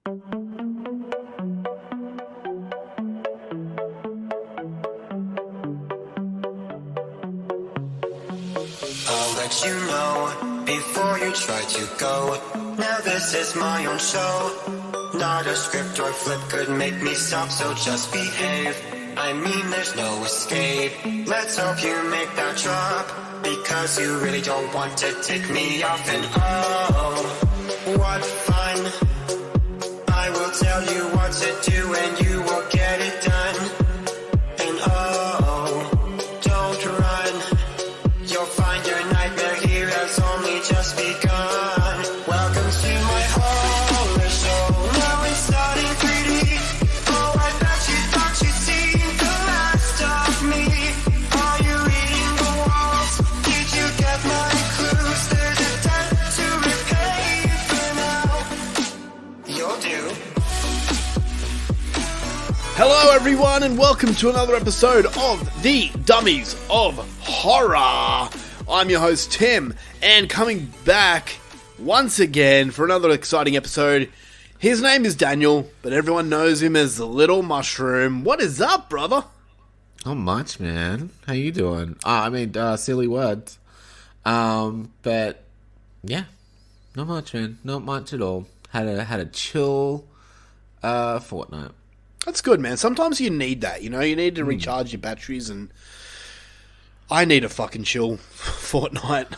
I'll let you know before you try to go. Now this is my own show. Not a script or flip could make me stop, so just behave. I mean there's no escape. Let's hope you make that drop, because you really don't want to take me off. And oh, what fun. I will tell you what to do and you will get it done. And oh, don't run. You'll find your nightmare here has only just begun. Welcome to my horror show. Now it's starting pretty. Oh, I bet you thought you'd seen the last of me. Are you reading the walls? Did you get my clues? There's a debt to repay for now. You'll do. Hello everyone and welcome to another episode of the Dummies of Horror. I'm your host Tim, and coming back once again for another exciting episode. His name is Daniel, but everyone knows him as the Little Mushroom. What is up, brother? Not much, man. How you doing? Silly words. But yeah, not much, man. Not much at all. Had a chill fortnight. That's good, man. Sometimes you need that, you know? You need to recharge your batteries, and I need a fucking chill fortnight.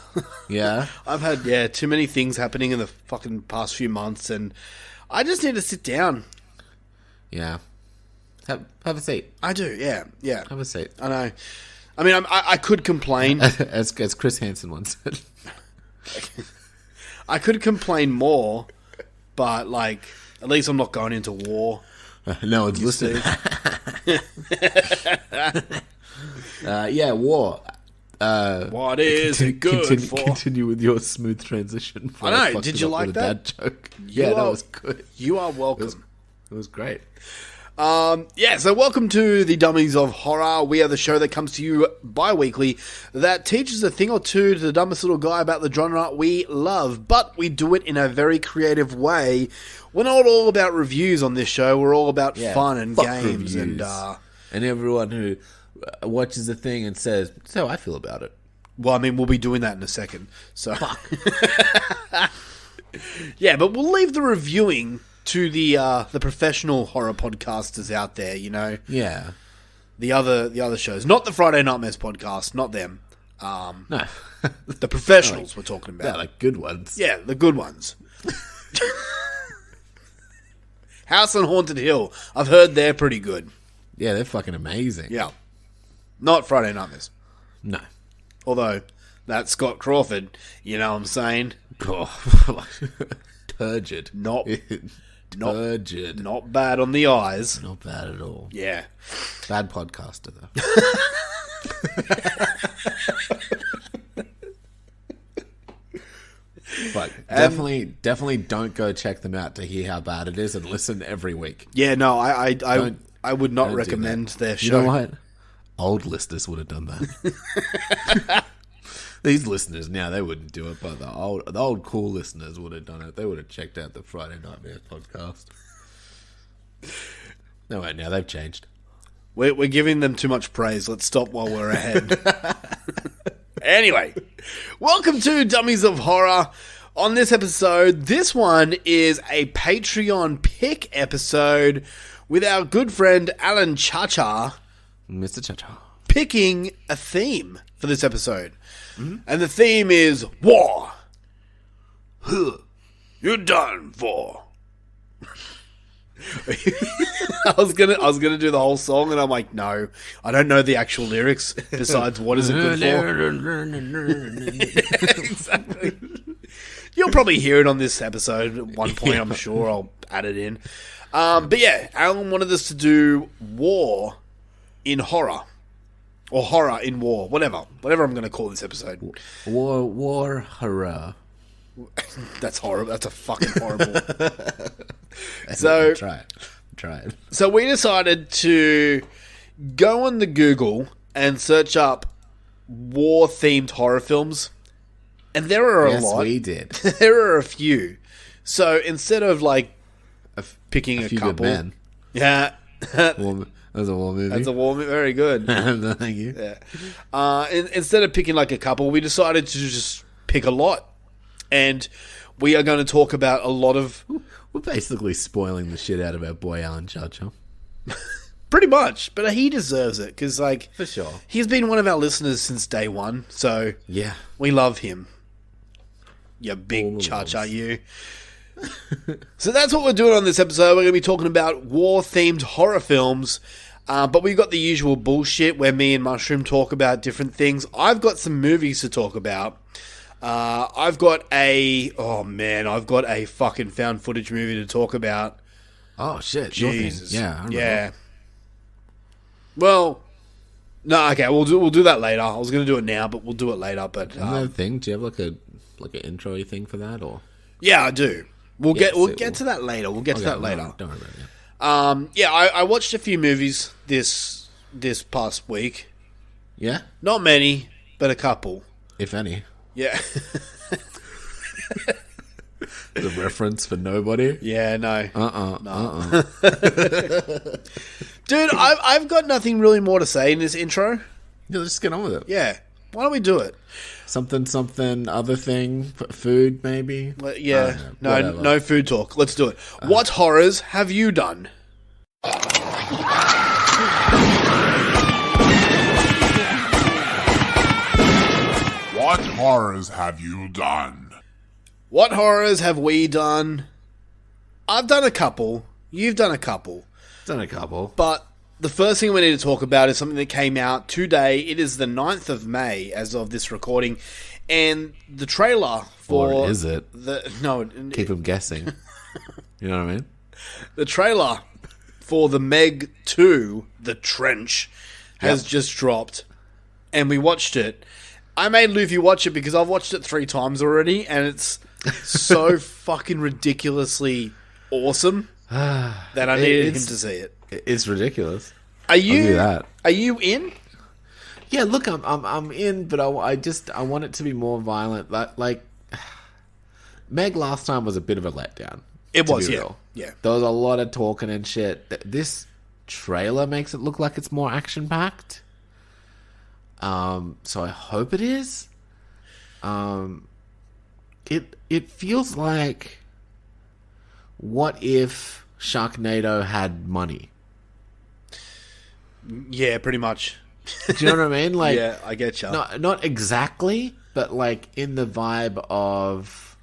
Yeah? I've had, too many things happening in the fucking past few months, and I just need to sit down. Yeah. Have a seat. I do, yeah. Have a seat. I know. I mean, I could complain. As Chris Hansen once said. I could complain more, but, like, at least I'm not going into war. No one's listening. War. What is it good for? Continue with your smooth transition. I know. Did you like that? Dad joke. That was good. You are welcome. It was great. So welcome to the Dummies of Horror. We are the show that comes to you bi-weekly that teaches a thing or two to the dumbest little guy about the genre we love, but we do it in a very creative way. We're not all about reviews on this show. We're all about fun and games. Reviews. And everyone who watches the thing and says, "That's how I feel about it." Well, I mean, we'll be doing that in a second. So, yeah, but we'll leave the reviewing to the professional horror podcasters out there, you know. Yeah. The other shows, not the Friday Nightmares podcast, not them. No. The professionals we're talking about. Yeah, like good ones. Yeah, the good ones. House on Haunted Hill. I've heard they're pretty good. Yeah, they're fucking amazing. Yeah. Not Friday Nightmares. No. Although, that's Scott Crawford, you know what I'm saying? Turgid. Turgid. Not bad on the eyes. Not bad at all. Yeah. Bad podcaster, though. But definitely don't go check them out to hear how bad it is and listen every week. Yeah, no, I would not recommend their show. You know what? Old listeners would have done that. These listeners now, they wouldn't do it, but the old cool listeners would have done it. They would have checked out the Friday Nightmares podcast. No, wait, now they've changed. We're giving them too much praise. Let's stop while we're ahead. Anyway, welcome to Dummies of Horror. On this episode, this one is a Patreon pick episode with our good friend Alan Chacha. Mr. Chacha. Picking a theme for this episode. Mm-hmm. And the theme is war. You're done for. I was gonna do the whole song, and I'm like, no, I don't know the actual lyrics. Besides, what is it good for? Exactly. You'll probably hear it on this episode at one point. I'm sure I'll add it in. But yeah, Alan wanted us to do war in horror, or horror in war, whatever I'm going to call this episode. War horror. That's horrible. That's a fucking horrible. So try it. So we decided to go on the Google and search up war-themed horror films, and there are a lot. Yes, we did. There are a few. So instead of like picking a few couple. good men. Yeah. That was a war movie. That's a warm. Very good. Thank you. Yeah. Instead of picking like a couple, we decided to just pick a lot, and we are going to talk about a lot of. We're basically spoiling the shit out of our boy Alan Judge, huh? Pretty much, but he deserves it because, like, For sure. he's been one of our listeners since day one. So Yeah. we love him. You All big the cha-cha, loves. you. So that's what we're doing on this episode. We're going to be talking about war-themed horror films. But we've got the usual bullshit where me and Mushroom talk about different things. I've got some movies to talk about. I've got a fucking found footage movie to talk about. Oh, shit. your thing. Jesus. Yeah. I remember. Yeah. Well, no, okay, we'll do that later. I was going to do it now, but we'll do it later. But Another thing, do you have like an intro thing for that, or? yeah, I do. We'll get we'll- to that later. We'll get to that later. Don't worry about it. Yeah, I watched a few movies this past week. Yeah, Not many, but a couple. if any. Yeah. The reference for nobody. Yeah, no. No. Dude, I've got nothing really more to say in this intro. Yeah, just get on with it. Yeah. Why don't we do it? Something, other thing, food maybe. Yeah. No, whatever. no food talk. Let's do it. What horrors have you done? What horrors have you done? What horrors have we done? I've done a couple. You've done a couple. Done a couple. But the first thing we need to talk about is something that came out today. It is the 9th of May as of this recording. And the trailer for... Or is it? Keep Keep them guessing. You know what I mean? The trailer for the Meg 2, The Trench, has just dropped. And we watched it. I made Luffy watch it because I've watched it 3 times already. And it's so fucking ridiculously awesome that I needed him to see it. It's ridiculous. Are you? I'll do that. Are you in? Yeah, look, I'm in, but I want it to be more violent. Like Meg last time was a bit of a letdown. It to was, be yeah. real. Yeah. There was a lot of talking and shit. This trailer makes it look like it's more action packed. So I hope it is. It feels like, what if Sharknado had money? Yeah, pretty much. Do you know what I mean? Like, Yeah, I get you. not exactly, but like in the vibe of,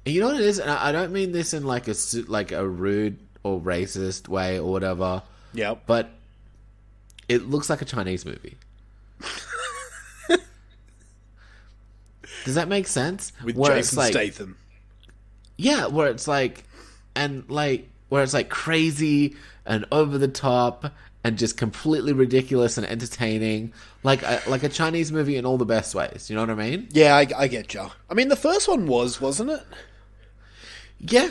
you know what it is. And I don't mean this in like a rude or racist way or whatever. Yep. But it looks like a Chinese movie. Does that make sense? With Where it's Jason Statham. Yeah, where it's like, where it's like crazy and over the top and just completely ridiculous and entertaining, like a Chinese movie in all the best ways. You know what I mean? Yeah, I get you. I mean, the first one wasn't it? Yeah,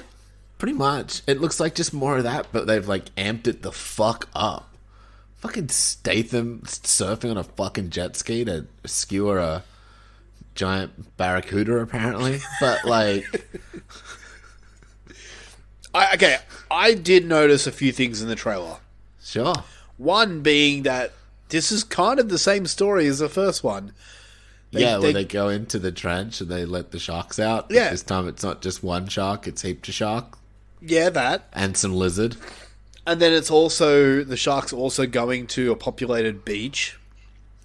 pretty much. It looks like just more of that, but they've like amped it the fuck up. Fucking Statham surfing on a fucking jet ski to skewer a giant barracuda, apparently. But like, I did notice a few things in the trailer. sure. One being that this is kind of the same story as the first one. Where they go into the trench and they let the sharks out. But Yeah. this time it's not just one shark, it's heaps of shark Yeah, that. and some lizard. And then it's also, the sharks also going to a populated beach.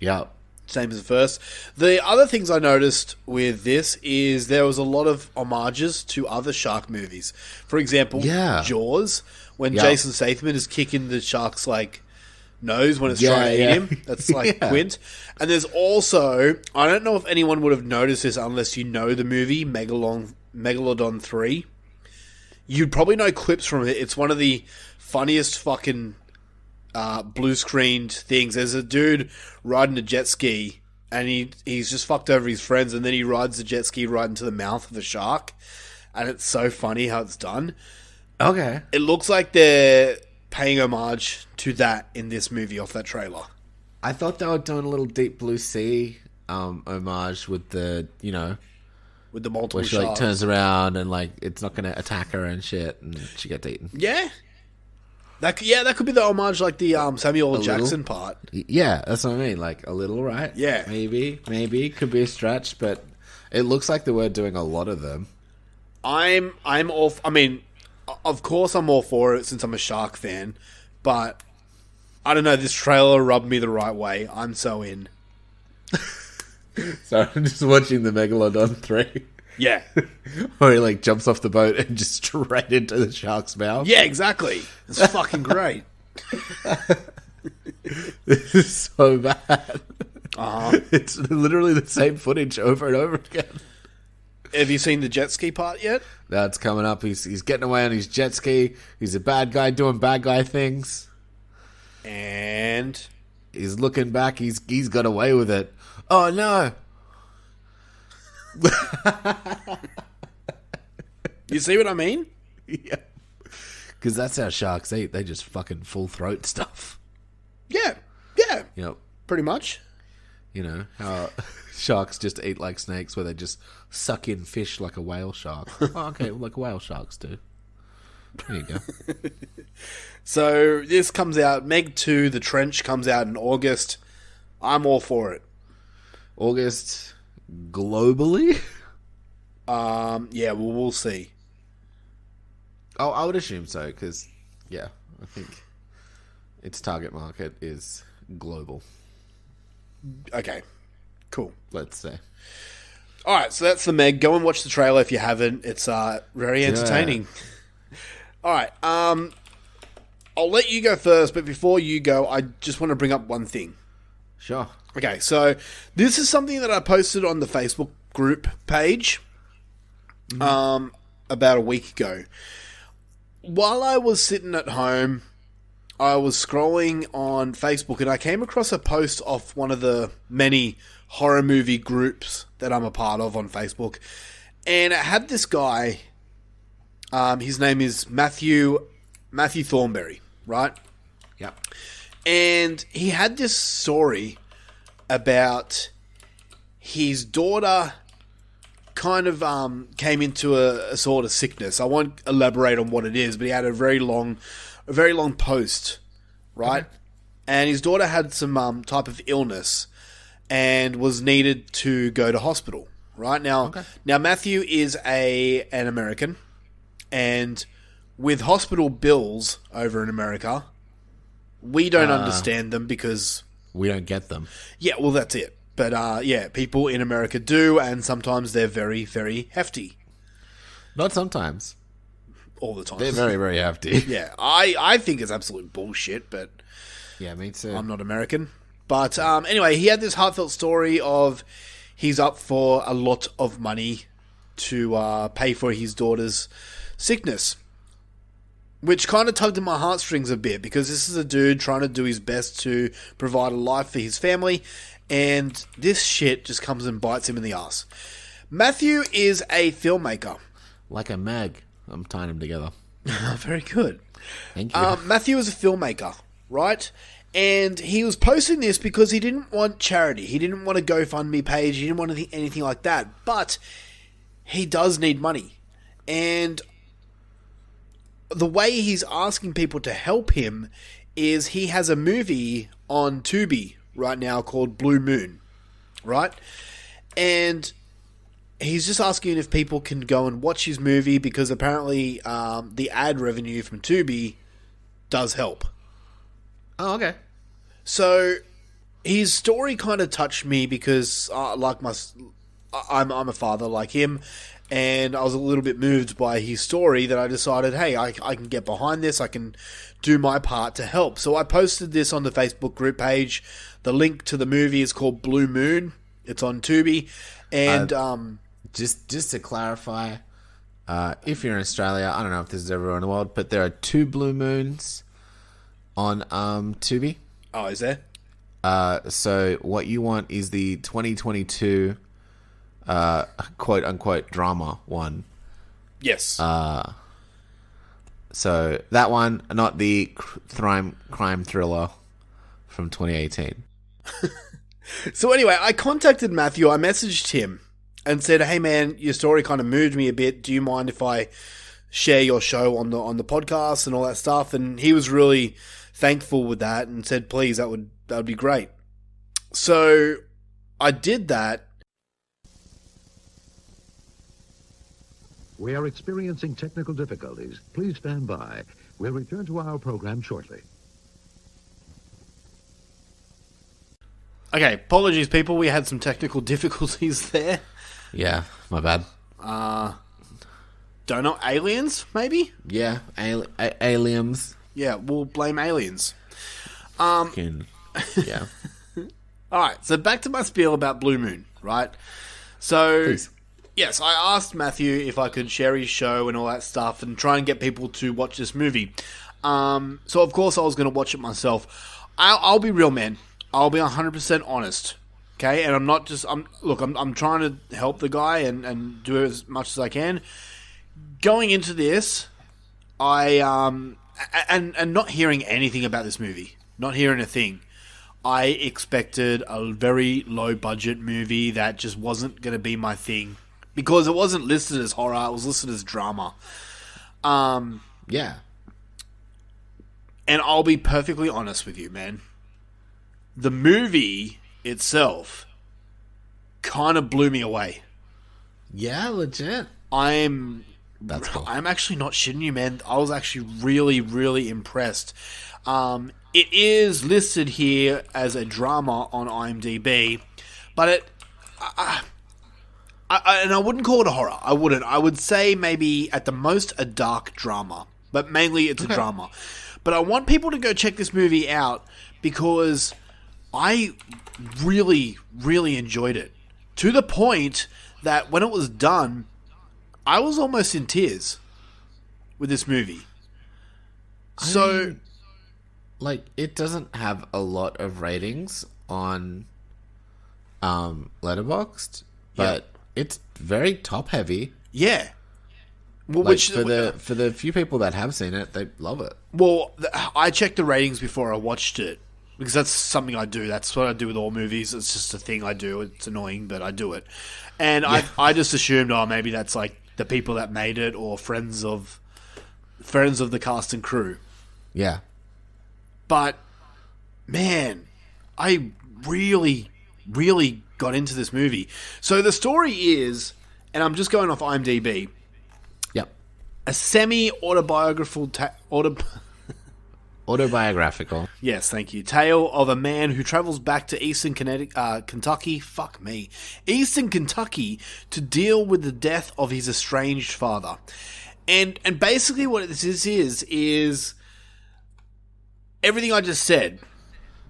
Yeah. Same as the first. The other things I noticed with this is there was a lot of homages to other shark movies. For example, Yeah. Jaws, when Yeah. Jason Statham is kicking the shark's like nose when it's trying to eat him. That's like Yeah. Quint. And there's also, I don't know if anyone would have noticed this unless you know the movie Megalodon 3. You'd probably know clips from it. It's one of the funniest fucking blue screened things. There's a dude riding a jet ski and he's just fucked over his friends, and then he rides the jet ski right into the mouth of a shark, and it's so funny how it's done. Okay. It looks like they're paying homage to that in this movie off that trailer. I thought they were doing a little Deep Blue Sea homage with the, with the multiple Where she like sharks. turns around and like it's not going to attack her and shit, and she gets eaten. Yeah. That could be the homage, like the Samuel L. Jackson part. Yeah, that's what I mean. Like a little, right? Yeah. Maybe could be a stretch, but it looks like they were doing a lot of them. I'm all. I mean, of course, I'm all for it since I'm a shark fan, but I don't know. This trailer rubbed me the right way. I'm so in. So I'm just watching the Megalodon 3. Yeah. Where he like jumps off the boat and just straight into the shark's mouth. Yeah, exactly. It's fucking great. This is so bad. Uh-huh. It's literally the same footage over and over again. Have you seen the jet ski part yet? That's coming up. He's getting away on his jet ski. He's a bad guy doing bad guy things. And He's looking back. He's got away with it. Oh no! you see what I mean? Yeah. Because that's how sharks eat. They just fucking full throat stuff. Yeah. Yep. Pretty much. You know how sharks just eat like snakes, where they just suck in fish like a whale shark. Oh, okay, like whale sharks do. There you go. So this comes out. Meg 2, The Trench, comes out in August. I'm all for it. August globally. Yeah, well, we'll see. Oh, I would assume so because, yeah, I think its target market is global. Okay, cool. Let's say. All right, so that's the Meg. Go and watch the trailer if you haven't. It's very entertaining. All right, I'll let you go first, but before you go, I just want to bring up one thing. Sure. Okay, so this is something that I posted on the Facebook group page about a week ago. While I was sitting at home, I was scrolling on Facebook and I came across a post off one of the many horror movie groups that I'm a part of on Facebook. And it had this guy, his name is Matthew Thornberry, right? Yep. And he had this story about his daughter kind of came into a sort of sickness. I won't elaborate on what it is, but he had a very long post, right? Okay. And his daughter had some type of illness and was needed to go to hospital, right? Now Matthew is an American, and with hospital bills over in America, we don't understand them because we don't get them. Yeah, well, that's it. But, yeah, people in America do, and sometimes they're very, very hefty. Not sometimes. All the time. They're very, very hefty. Yeah, I think it's absolute bullshit, but yeah, me too. I'm not American. But anyway, he had this heartfelt story of he's up for a lot of money to pay for his daughter's sickness, which kind of tugged at my heartstrings a bit because this is a dude trying to do his best to provide a life for his family, and this shit just comes and bites him in the ass. Matthew is a filmmaker. Like a mag. I'm tying them together. Very good. Thank you. Matthew is a filmmaker, right? And he was posting this because he didn't want charity. He didn't want a GoFundMe page. He didn't want anything like that. But he does need money. And the way he's asking people to help him is he has a movie on Tubi right now called Blue Moon, right? And he's just asking if people can go and watch his movie because apparently the ad revenue from Tubi does help. Oh, okay. So his story kind of touched me because, I'm a father like him, and I was a little bit moved by his story that I decided, hey, I can get behind this. I can do my part to help. So I posted this on the Facebook group page. The link to the movie is called Blue Moon. It's on Tubi, and just to clarify, if you're in Australia, I don't know if this is everywhere in the world, but there are 2 Blue Moons on Tubi. Oh, is there? So what you want is the 2022 quote unquote drama one. Yes. So that one, not the crime thriller from 2018. So anyway, I contacted Matthew. I messaged him and said, "Hey man, your story kind of moved me a bit. Do you mind if I share your show on the podcast and all that stuff?" And he was really thankful with that and said, "Please, that would be great." So I did that. We are experiencing technical difficulties. Please stand by. We'll return to our program shortly. Okay, apologies, people. We had some technical difficulties there. Yeah, my bad. Don't know, aliens, maybe? Yeah, aliens. Yeah, we'll blame aliens. Yeah. Alright, so back to my spiel about Blue Moon, right? So, Please. yes, I asked Matthew if I could share his show and all that stuff and try and get people to watch this movie. So, of course, I was going to watch it myself. I'll be real, man. I'll be 100% honest. Okay? And I'm not just... I'm trying to help the guy and do as much as I can. Going into this, I... And not hearing anything about this movie. Not hearing a thing. I expected a very low-budget movie that just wasn't going to be my thing. Because it wasn't listed as horror, it was listed as drama. Yeah. And I'll be perfectly honest with you, man. The movie itself kind of blew me away. Yeah, legit. That's cool. I'm actually not shitting you, man. I was actually really, really impressed. It is listed here as a drama on IMDb, but and I wouldn't call it a horror. I wouldn't. I would say maybe at the most a dark drama, but mainly it's a drama. But I want people to go check this movie out because I really, really enjoyed it. To the point that when it was done, I was almost in tears with this movie. So, it doesn't have a lot of ratings on Letterboxd, but it's very top heavy. yeah. Well, For the few people that have seen it, they love it. Well, I checked the ratings before I watched it because that's something I do. That's what I do with all movies. It's just a thing I do. It's annoying, but I do it. And I just assumed, maybe that's like the people that made it or friends of the cast and crew. Yeah. But man, I really, really got into this movie. So the story is, and I'm just going off IMDb, Yep. a semi-autobiographical Autobiographical. Yes, thank you. Tale of a man who travels back to Eastern Kentucky. Fuck me. Eastern Kentucky to deal with the death of his estranged father. And basically what this is everything I just said.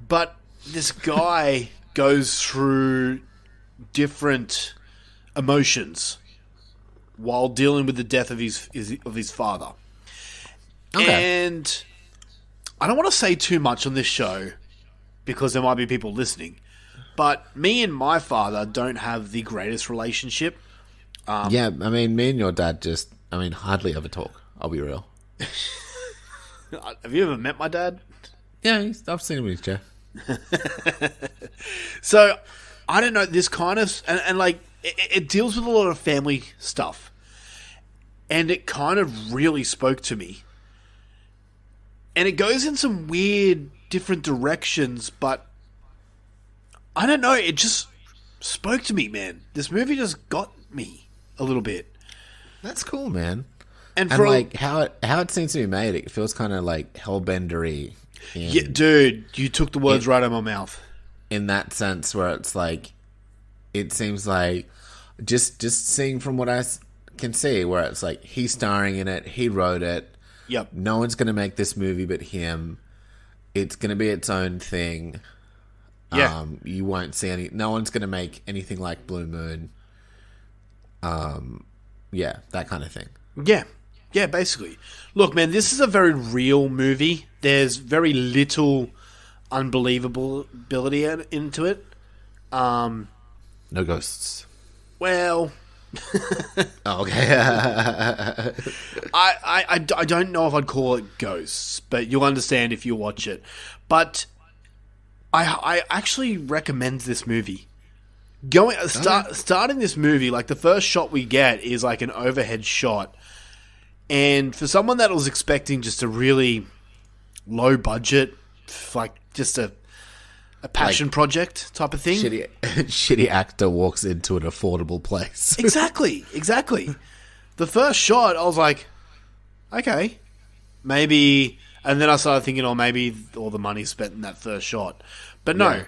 But this guy goes through different emotions while dealing with the death of his father. Okay. And I don't want to say too much on this show because there might be people listening, but me and my father don't have the greatest relationship. Yeah, I mean, me and your dad hardly ever talk. I'll be real. Have you ever met my dad? Yeah, I've seen him in his chair. So, I don't know, this kind of... And like, it deals with a lot of family stuff. And it kind of really spoke to me. And it goes in some weird, different directions, but... I don't know, it just spoke to me, man. This movie just got me a little bit. That's cool, man. And And like how it seems to be made, it feels kind of like hellbendery. Yeah, dude, you took the words right out of my mouth. In that sense, where it's like, it seems like just seeing from what I can see, where it's like he's starring in it, he wrote it. Yep. No one's gonna make this movie but him. It's gonna be its own thing. Yeah. You won't see no one's gonna make anything like Blue Moon. Yeah, that kind of thing. Yeah. Yeah, basically. Look, man, this is a very real movie. There's very little unbelievability into it. No ghosts. Well, Oh, okay. I don't know if I'd call it ghosts, but you'll understand if you watch it. But I actually recommend this movie. Starting this movie, like the first shot we get is like an overhead shot, and for someone that was expecting just a really low budget, like just a passion project type of thing, shitty actor walks into an affordable place. Exactly. The first shot, I was like, okay, maybe, and then I started thinking, oh, maybe all the money's spent in that first shot, but no,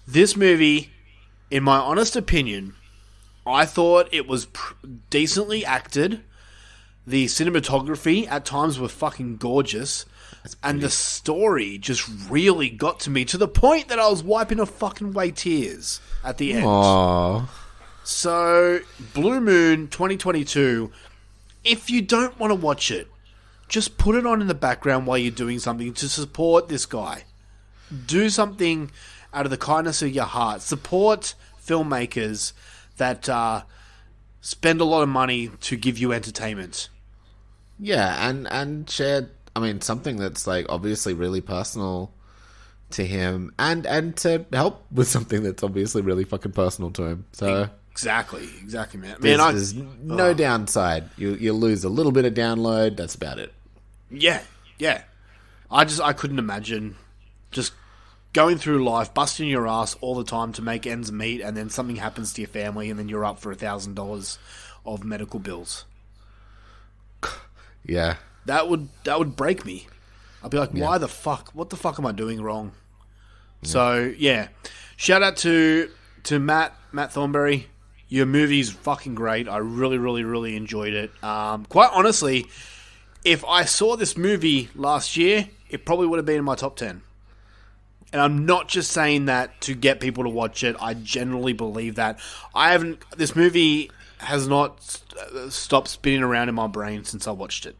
this movie, in my honest opinion, I thought it was decently acted. The cinematography at times were fucking gorgeous. And the story just really got to me to the point that I was wiping off fucking away tears at the end. Aww. So, Blue Moon 2022, if you don't want to watch it, just put it on in the background while you're doing something to support this guy. Do something out of the kindness of your heart. Support filmmakers that spend a lot of money to give you entertainment. Yeah, and share, I mean, something that's like obviously really personal to him, and to help with something that's obviously really fucking personal to him. So exactly, man. There's no downside. You lose a little bit of download. That's about it. Yeah. I couldn't imagine just going through life, busting your ass all the time to make ends meet, and then something happens to your family, and then you're up for $1,000 of medical bills. Yeah, that would break me. I'd be like, why the fuck? What the fuck am I doing wrong? Yeah. So yeah, shout out to Matt Thornberry. Your movie's fucking great. I really enjoyed it. Quite honestly, if I saw this movie last year, it probably would have been in my top 10. And I'm not just saying that to get people to watch it. I generally believe that. This movie has not stopped spinning around in my brain since I watched it.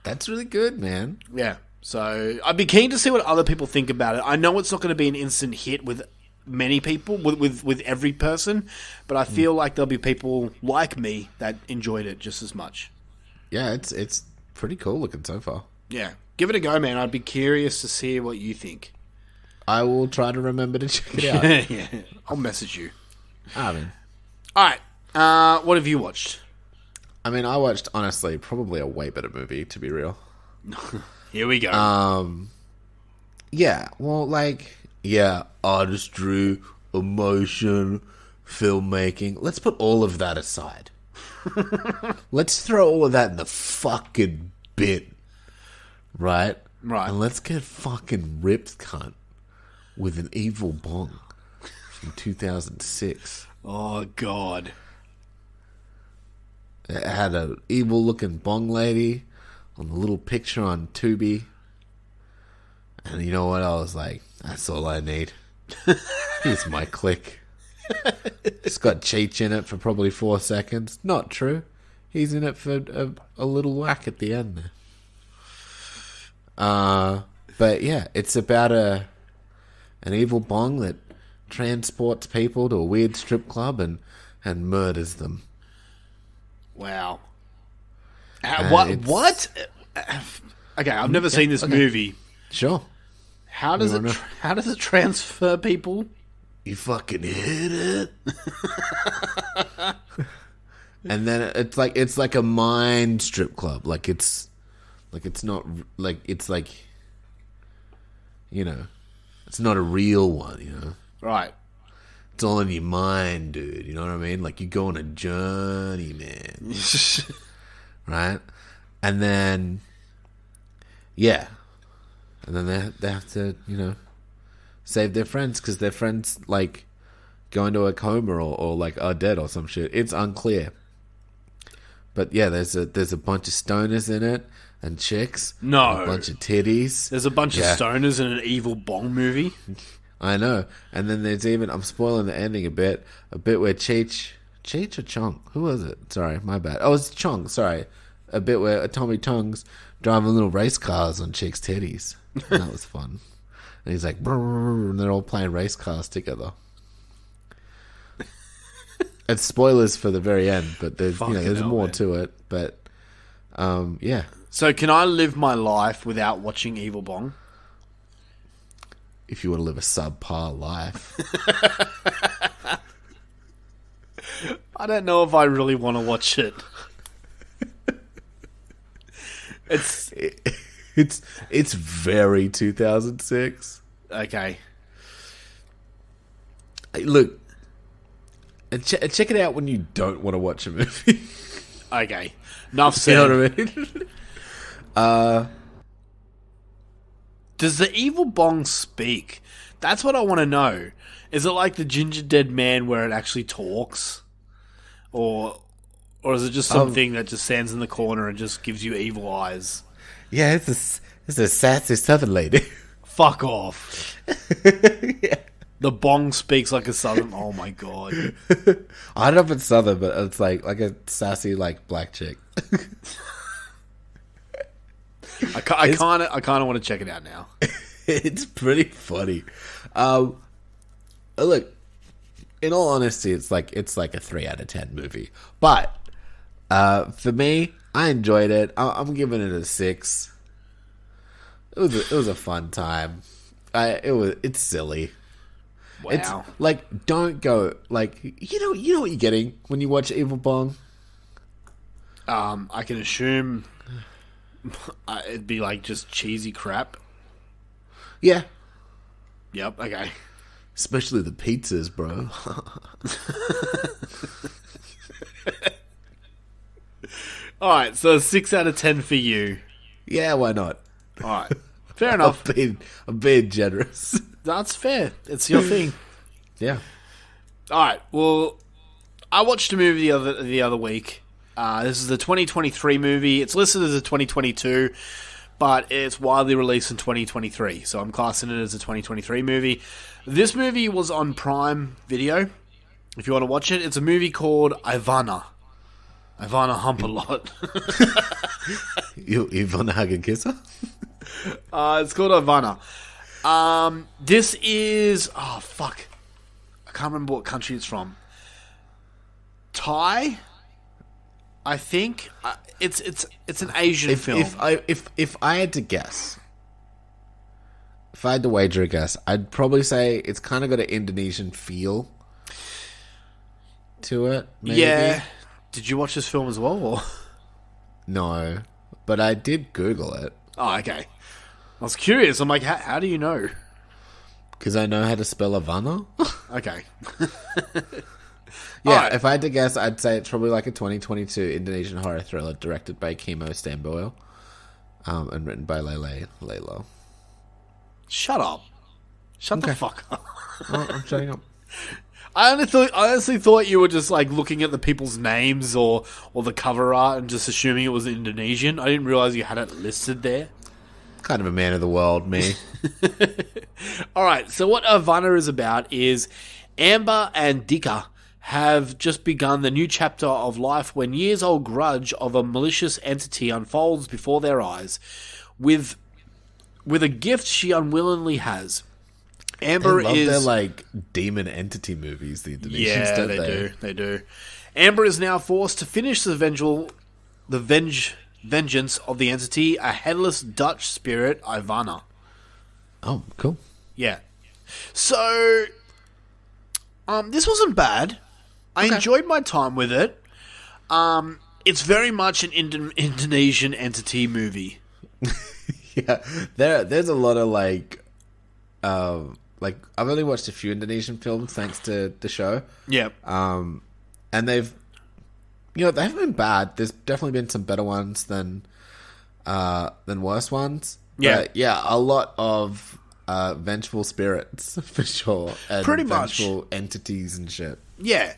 That's really good, man. Yeah. So I'd be keen to see what other people think about it. I know it's not going to be an instant hit with many people, with every person, but I feel like there'll be people like me that enjoyed it just as much. Yeah, it's pretty cool looking so far. Yeah. Give it a go, man. I'd be curious to see what you think. I will try to remember to check it out. Yeah. I'll message you. I mean. Alright. What have you watched? I mean, I watched, honestly, probably a way better movie, to be real. Here we go. Yeah, well, like, artistry, emotion, filmmaking. Let's put all of that aside. Let's throw all of that in the fucking bin. Right? Right. And let's get fucking ripped, cunt, with an evil bong from 2006. Oh, God. It had an evil-looking bong lady on the little picture on Tubi. And you know what? I was like, that's all I need. Here's my click. It's got Cheech in it for probably 4 seconds. Not true. He's in it for a little whack at the end there. But yeah, it's about an evil bong that transports people to a weird strip club and murders them. Wow. What? Okay, I've never seen this movie. Sure. How does it transfer people? You fucking hit it. And then it's like a mind strip club. It's not a real one, you know. Right. It's all in your mind, dude. You know what I mean? Like, you go on a journey, man. Right? And then, yeah. And then they have to, save their friends because their friends, like, go into a coma or like, are dead or some shit. It's unclear. But, yeah, there's a bunch of stoners in it and chicks. No. A bunch of titties. There's a bunch of stoners in an evil bong movie. I know. And then there's even, I'm spoiling the ending a bit where Cheech or Chong? Who was it? Sorry, my bad. Oh, it's Chong, sorry. A bit where Tommy Tong's driving little race cars on chicks' titties. And that was fun. And he's like, brrr, and they're all playing race cars together. It's spoilers for the very end, but there's more to it. But, yeah. So can I live my life without watching Evil Bong? If you want to live a subpar life. I don't know if I really want to watch it. It's very 2006. Okay. Look, and check it out when you don't want to watch a movie. Okay. Enough You said. know what I mean? Does the evil bong speak? That's what I want to know. Is it like the Ginger Dead Man where it actually talks? Or is it just something that just stands in the corner and just gives you evil eyes? Yeah, it's a sassy southern lady. Fuck off. Yeah. The bong speaks like a southern... Oh my god. I don't know if it's southern, but it's like a sassy, like, black chick. I kind of want to check it out now. It's pretty funny. Look, in all honesty, it's like a 3 out of 10 movie. But for me, I enjoyed it. I'm giving it a 6. It was a fun time. It's silly. Wow. It's like, don't go like, you know what you're getting when you watch Evil Bong. I can assume it'd be like just cheesy crap. Yeah, Yep. Okay. especially the pizzas, bro. All right. So 6 out of 10 for you. Yeah, why not? All right. Fair enough. I'm being generous. That's fair. It's your thing. Yeah. All right. Well, I watched a movie the other week. This is the 2023 movie. It's listed as a 2022, but it's widely released in 2023. So I'm classing it as a 2023 movie. This movie was on Prime Video. If you want to watch it, it's a movie called Ivana. Ivana Hump a Lot. You want to hug and kiss her? It's called Ivana. This is... Oh, fuck. I can't remember what country it's from. Thai? I think. It's an Asian film. If I had to guess, if I had to wager a guess, I'd probably say it's kind of got an Indonesian feel to it. Maybe. Yeah. Did you watch this film as well? Or? No, but I did Google it Oh, okay. I was curious. I'm like, how do you know? because I know how to spell Havana. Okay. Yeah, Alright. if I had to guess, I'd say it's probably like a 2022 Indonesian horror thriller directed by Kimo Stamboil, and written by Lele Lelo. Shut up. Shut the fuck up. Oh, I'm shutting up. I honestly thought you were just like looking at the people's names or the cover art and just assuming it was Indonesian. I didn't realize you had it listed there. Kind of a man of the world, me. All right, so what Ivana is about is Amber and Dika have just begun the new chapter of life when years-old grudge of a malicious entity unfolds before their eyes with a gift she unwillingly has. Amber They love is their like demon entity movies, the Indonesians, yeah, don't they do. Amber is now forced to finish the vengeance of the entity, a headless Dutch spirit, Ivana. Oh, cool. Yeah. So, this wasn't bad. I enjoyed my time with it. It's very much an Indonesian entity movie. Yeah, there's a lot of like I've only watched a few Indonesian films thanks to the show. Yeah. And they've, they haven't been bad. There's definitely been some better ones than worse ones. Yeah. But yeah, a lot of vengeful spirits for sure, and Pretty much. vengeful entities and shit. Yeah.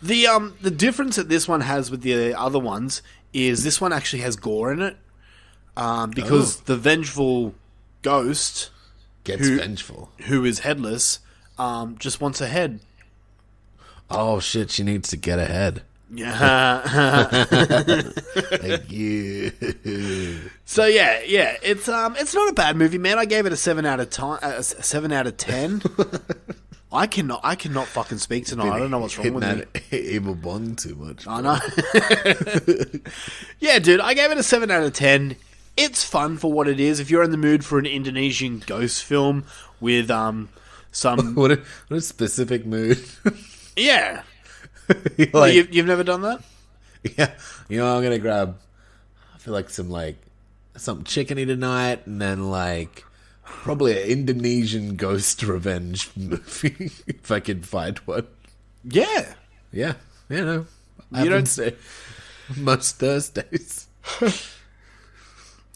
The difference that this one has with the other ones is this one actually has gore in it. Because the vengeful ghost Gets vengeful. who is headless just wants a head. Oh shit! She needs to get ahead. Yeah. Thank you. So yeah, it's not a bad movie, man. I gave it a 7 out of 10. I cannot fucking speak tonight. I don't know what's wrong with me. That evil bond too much. I know. Yeah, dude, I gave it a 7 out of 10. It's fun for what it is. If you're in the mood for an Indonesian ghost film with some What a specific mood. yeah. Like, You've never done that? yeah, I'm gonna grab. I feel like some chickeny tonight, and then like probably an Indonesian ghost revenge movie if I can find one. Yeah. Yeah, no, You don't say most Thursdays.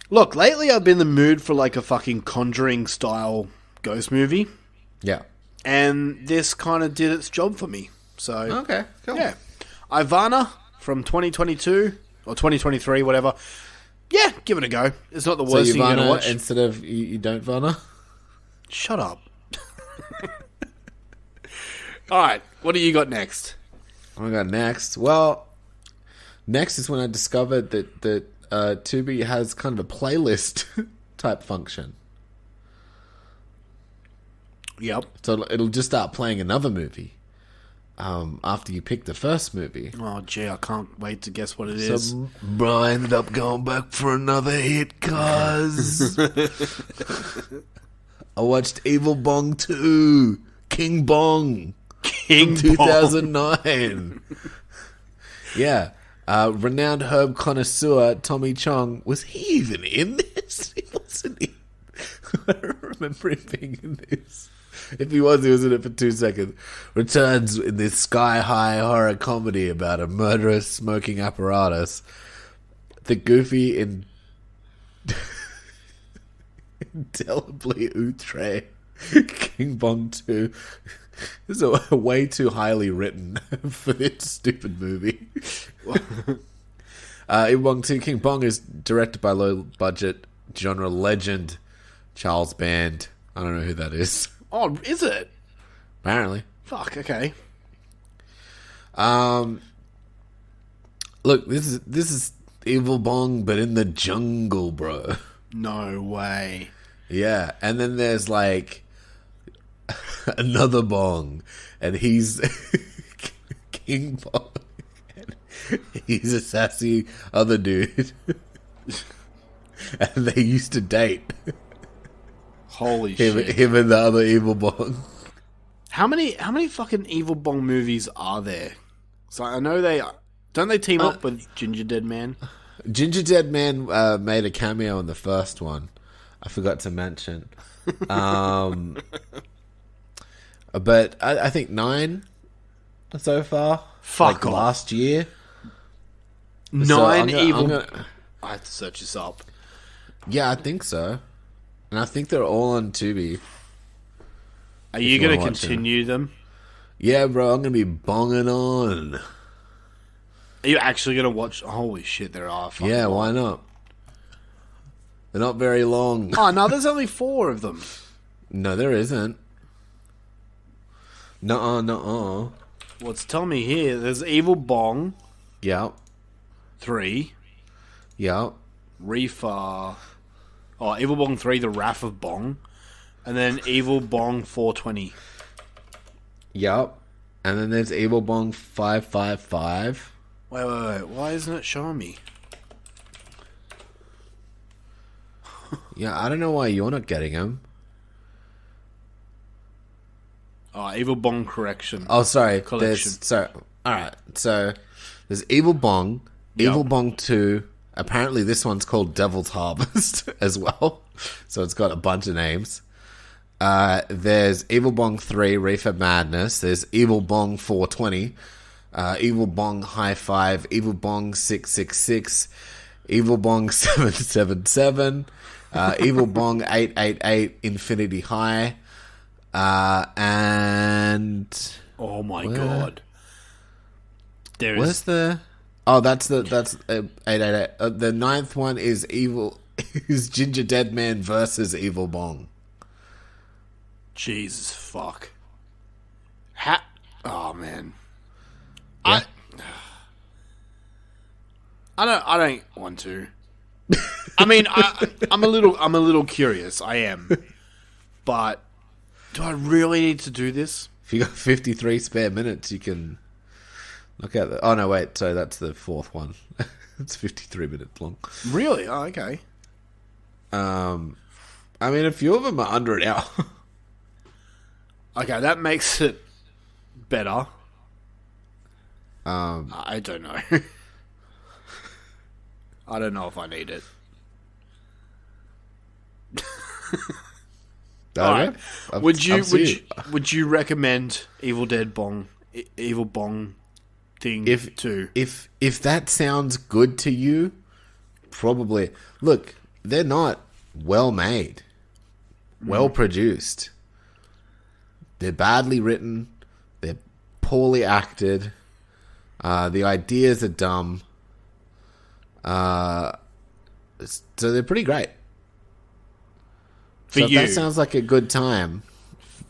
look. Lately, I've been in the mood for like a fucking Conjuring style ghost movie, Yeah. and this kind of did its job for me. So Okay. Cool. yeah, Ivana from 2022 or 2023, whatever. Yeah, give it a go. It's not the So worst you thing you're gonna Vanna watch. instead of you don't Vanna? Shut up. All right, what do you got next? Oh my god, next. Well, next is when I discovered that Tubi has kind of a playlist type function. Yep. So it'll just start playing another movie after you pick the first movie. Oh, gee, I can't wait to guess what it is. So, bro, I ended up going back for another hit, cuz. I watched Evil Bong 2, King Bong. King From Bong. 2009. Yeah. Renowned herb connoisseur Tommy Chong. Was he even in this? He wasn't in. I don't remember him being in this. If he was in it for 2 seconds. Returns in this sky-high horror comedy about a murderous smoking apparatus. The goofy and indelibly outre King Bong 2 is a way too highly written for this stupid movie. In Bong 2, King Bong is directed by low-budget genre legend Charles Band. I don't know who that is. Oh, is it? Apparently. Fuck, okay. Look, this is Evil Bong, but in the jungle, bro. No way. Yeah, and then there's like another Bong, and he's King Bong. And he's a sassy other dude, and they used to date. Holy shit. Him and the other Evil Bong. How many fucking Evil Bong movies are there? So I know don't they team up with Ginger Dead Man? Ginger Dead Man made a cameo in the first one. I forgot to mention. But I think 9 so far. Fuck like off. last year. 9 Evil... gonna- I have to search this up. Yeah, I think so. And I think they're all on Tubi. Are you you going to wanna watch continue them? Yeah, bro, I'm going to be bonging on. Are you actually going to watch... Holy shit, there are. Fucking Yeah, lot. why not? They're not very long. Oh, no, there's only 4 of them. No, there isn't. Nuh-uh. What's telling me here? There's Evil Bong Yep. 3, Yep. Reefer... Oh, Evil Bong 3, The Wrath of Bong, and then Evil Bong 420. Yep. And then there's Evil Bong 555. Wait. Why isn't it showing me? Yeah, I don't know why you're not getting him. Oh, Evil Bong Correction. Oh, sorry. Collection. Alright. So, there's Evil Bong, Yep. Evil Bong 2. Apparently, this one's called Devil's Harvest as well. So, it's got a bunch of names. There's Evil Bong 3, Reefer Madness. There's Evil Bong 420. Evil Bong High 5. Evil Bong 666. Evil Bong 777. Evil Bong 888. Infinity High. And... Oh my god. There Where's is... the... Oh, that's 888. The 9th one is is Ginger Dead Man versus Evil Bong. Jesus fuck. Oh man. Yeah. I don't want to. I mean, I'm a little curious. I am, but do I really need to do this? If you got 53 spare minutes, you can look at the... Oh, no, wait. So that's the 4th one. It's 53 minutes long. Really? Oh, okay. I mean, a few of them are under an hour. Okay, that makes it better. I don't know. I don't know if I need it. All right. Would you recommend Evil Dead Bong thing too? If that sounds good to you, probably. Look, they're not well made, well produced. They're badly written. They're poorly acted. The ideas are dumb. So they're pretty great. So if that sounds like a good time,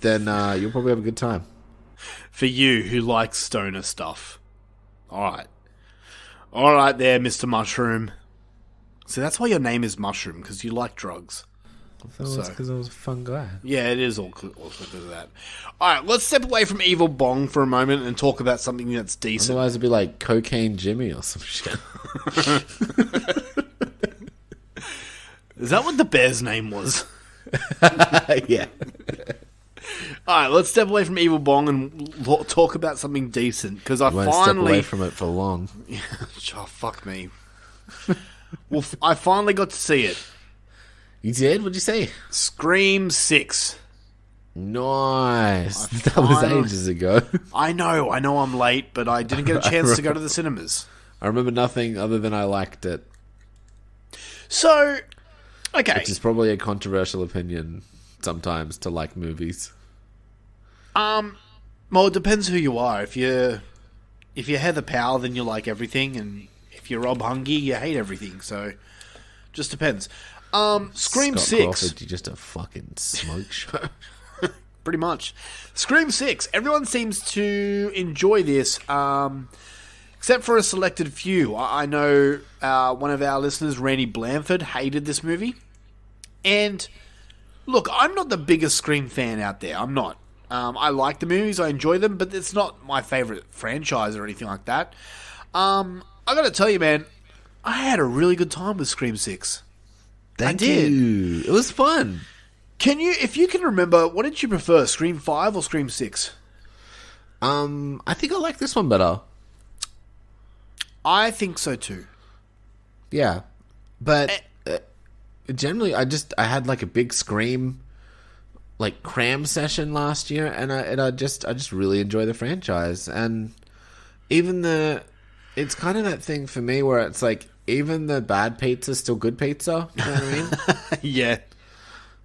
then you'll probably have a good time. For you who likes stoner stuff. Alright. Alright there, Mr. Mushroom. So that's why your name is Mushroom, because you like drugs. I thought it was because I was a fun guy. Yeah, it is also because of that. Alright, let's step away from Evil Bong for a moment and talk about something that's decent. Otherwise it'd be like Cocaine Jimmy or some shit. Is that what the bear's name was? Yeah. Alright, let's step away from Evil Bong and talk about something decent, because I won't finally... step away from it for long. Oh, fuck me. Well, I finally got to see it. You did? What'd you say? Scream 6. Nice. That was ages ago. I know I'm late, but I didn't get a chance to go to the cinemas. I remember nothing other than I liked it. So, okay. Which is probably a controversial opinion sometimes to like movies. Well, it depends who you are. If you're Heather Powell, then you like everything, and if you're Rob Hungy, you hate everything. So, just depends. Scream Scott 6. Crawford, you're just a fucking smoke show. Pretty much. Scream 6. Everyone seems to enjoy this, except for a selected few. I know one of our listeners, Randy Blanford, hated this movie. And, look, I'm not the biggest Scream fan out there. I'm not. I like the movies, I enjoy them, but it's not my favourite franchise or anything like that. I gotta tell you, man, I had a really good time with Scream 6. Thank you. It was fun. If you can remember, what did you prefer, Scream 5 or Scream 6? I think I like this one better. I think so too. Yeah. But generally, I had like a big Scream like cram session last year, and I just really enjoy the franchise. And even it's kind of that thing for me where it's like, even the bad pizza's still good pizza. You know what I mean? Yeah.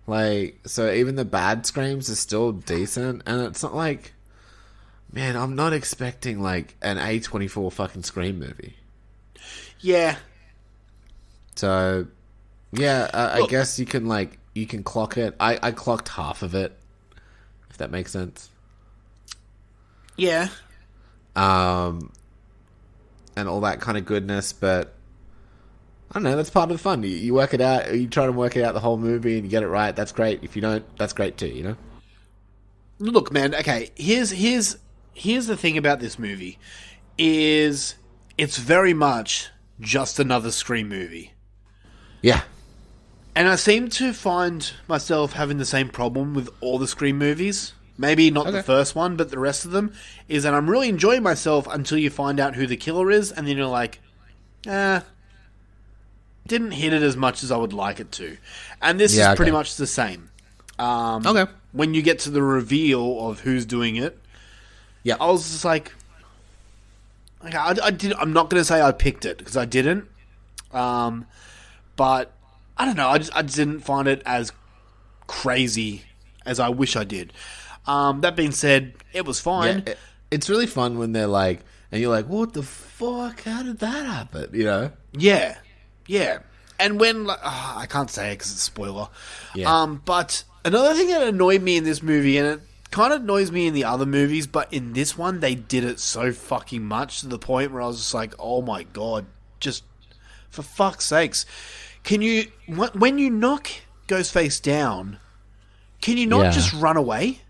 Like, so even the bad Screams are still decent, and it's not like, man, I'm not expecting like an A24 fucking Scream movie. Yeah. So, yeah, I guess you can clock it. I clocked half of it, if that makes sense. Yeah. And all that kind of goodness, but I don't know, that's part of the fun. You work it out, you try to work it out the whole movie and you get it right, that's great. If you don't, that's great too, you know? Look, man, okay, here's the thing about this movie, is it's very much just another Scream movie. Yeah. And I seem to find myself having the same problem with all the Scream movies. Maybe not the first one, but the rest of them, is that I'm really enjoying myself until you find out who the killer is, and then you're like, didn't hit it as much as I would like it to. And this is pretty much the same. When you get to the reveal of who's doing it, I was just like, okay, I'm not going to say I picked it, because I didn't. But I don't know, I just didn't find it as crazy as I wish I did. That being said, it was fine. Yeah, it's really fun when they're like, and you're like, what the fuck? How did that happen? You know? Yeah. Yeah. And when, I can't say it because it's a spoiler. Yeah. But another thing that annoyed me in this movie, and it kind of annoys me in the other movies, but in this one, they did it so fucking much to the point where I was just like, oh my God, just for fuck's sakes. Can you, when you knock Ghostface down, can you not just run away?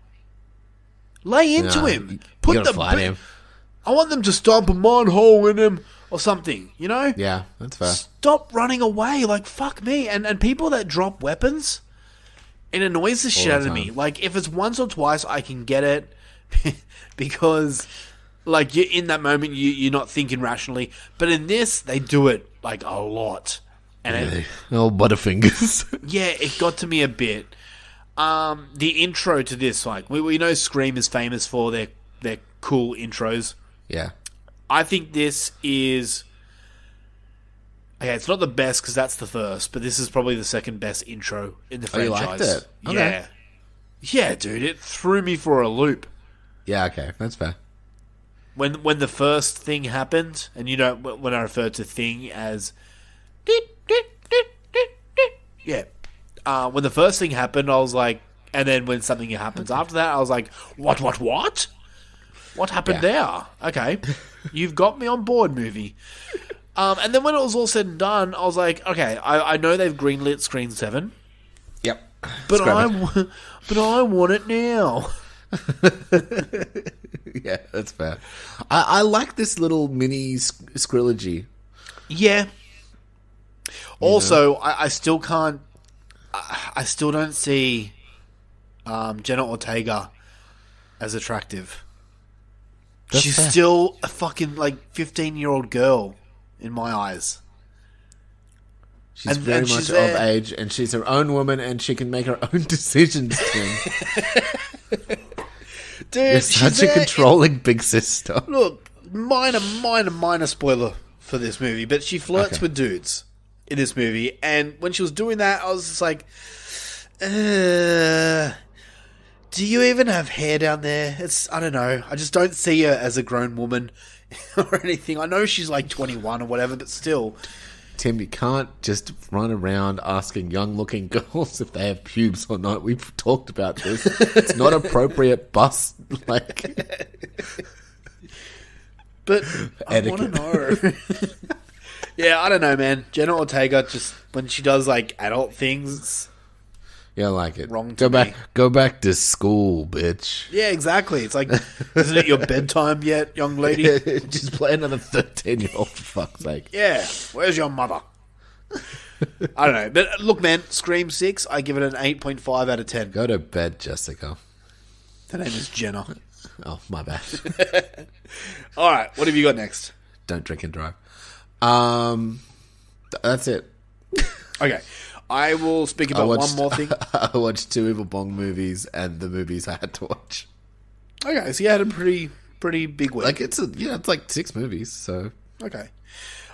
Lay into him. You gotta flat him. I want them to stomp a mine hole in him or something, you know? Yeah, that's fair. Stop running away. Like, fuck me. And people that drop weapons, it annoys the shit out of me. Like, if it's once or twice, I can get it. Because, Like, you're in that moment, you're not thinking rationally. But in this, they do it, like, a lot. And Oh, Butterfingers. yeah, it got to me a bit. The intro to this, like, we know Scream is famous for their cool intros. Yeah. I think this is... Okay, it's not the best because that's the first, but this is probably the second best intro in the franchise. You liked it? Okay. Yeah. Yeah, dude, it threw me for a loop. Yeah, okay. That's fair. When the first thing happened, and you know, when I refer to thing as... Yeah. When the first thing happened, I was like... And then when something happens after that, I was like, what? What happened there? Okay. You've got me on board, movie. And then when it was all said and done, I was like, okay, I know they've greenlit Scream 7. Yep. But I want it now. Yeah, that's fair. I like this little mini Skrilogy. Yeah. Also, I still can't... I still don't see Jenna Ortega as attractive. That's She's fair. still a fucking, 15-year-old girl in my eyes. She's And- very and much she's of there. age, and she's her own woman, and she can make her own decisions, Tim. Dude, You're she's such a there controlling big sister. Look, minor spoiler for this movie, but she flirts with dudes in this movie, and when she was doing that, I was just like, do you even have hair down there? I don't know. I just don't see her as a grown woman or anything. I know she's like 21 or whatever, but still. Tim, you can't just run around asking young-looking girls if they have pubes or not. We've talked about this. It's not appropriate bus, But I want to Etiquette. know. Yeah, I don't know, man. Jenna Ortega, just when she does adult things. Yeah, I like it. Wrong to Go back to school, bitch. Yeah, exactly. It's like, isn't it your bedtime yet, young lady? Just play another 13-year-old, for fuck's sake. Yeah, where's your mother? I don't know. But look, man, Scream 6, I give it an 8.5 out of 10. Go to bed, Jessica. Her name is Jenna. Oh, my bad. All right, what have you got next? Don't drink and drive. That's it. Okay, I will speak about one more thing. I watched 2 Evil Bong movies and the movies I had to watch. Okay, so you had a pretty big week. It's 6 movies, so... Okay.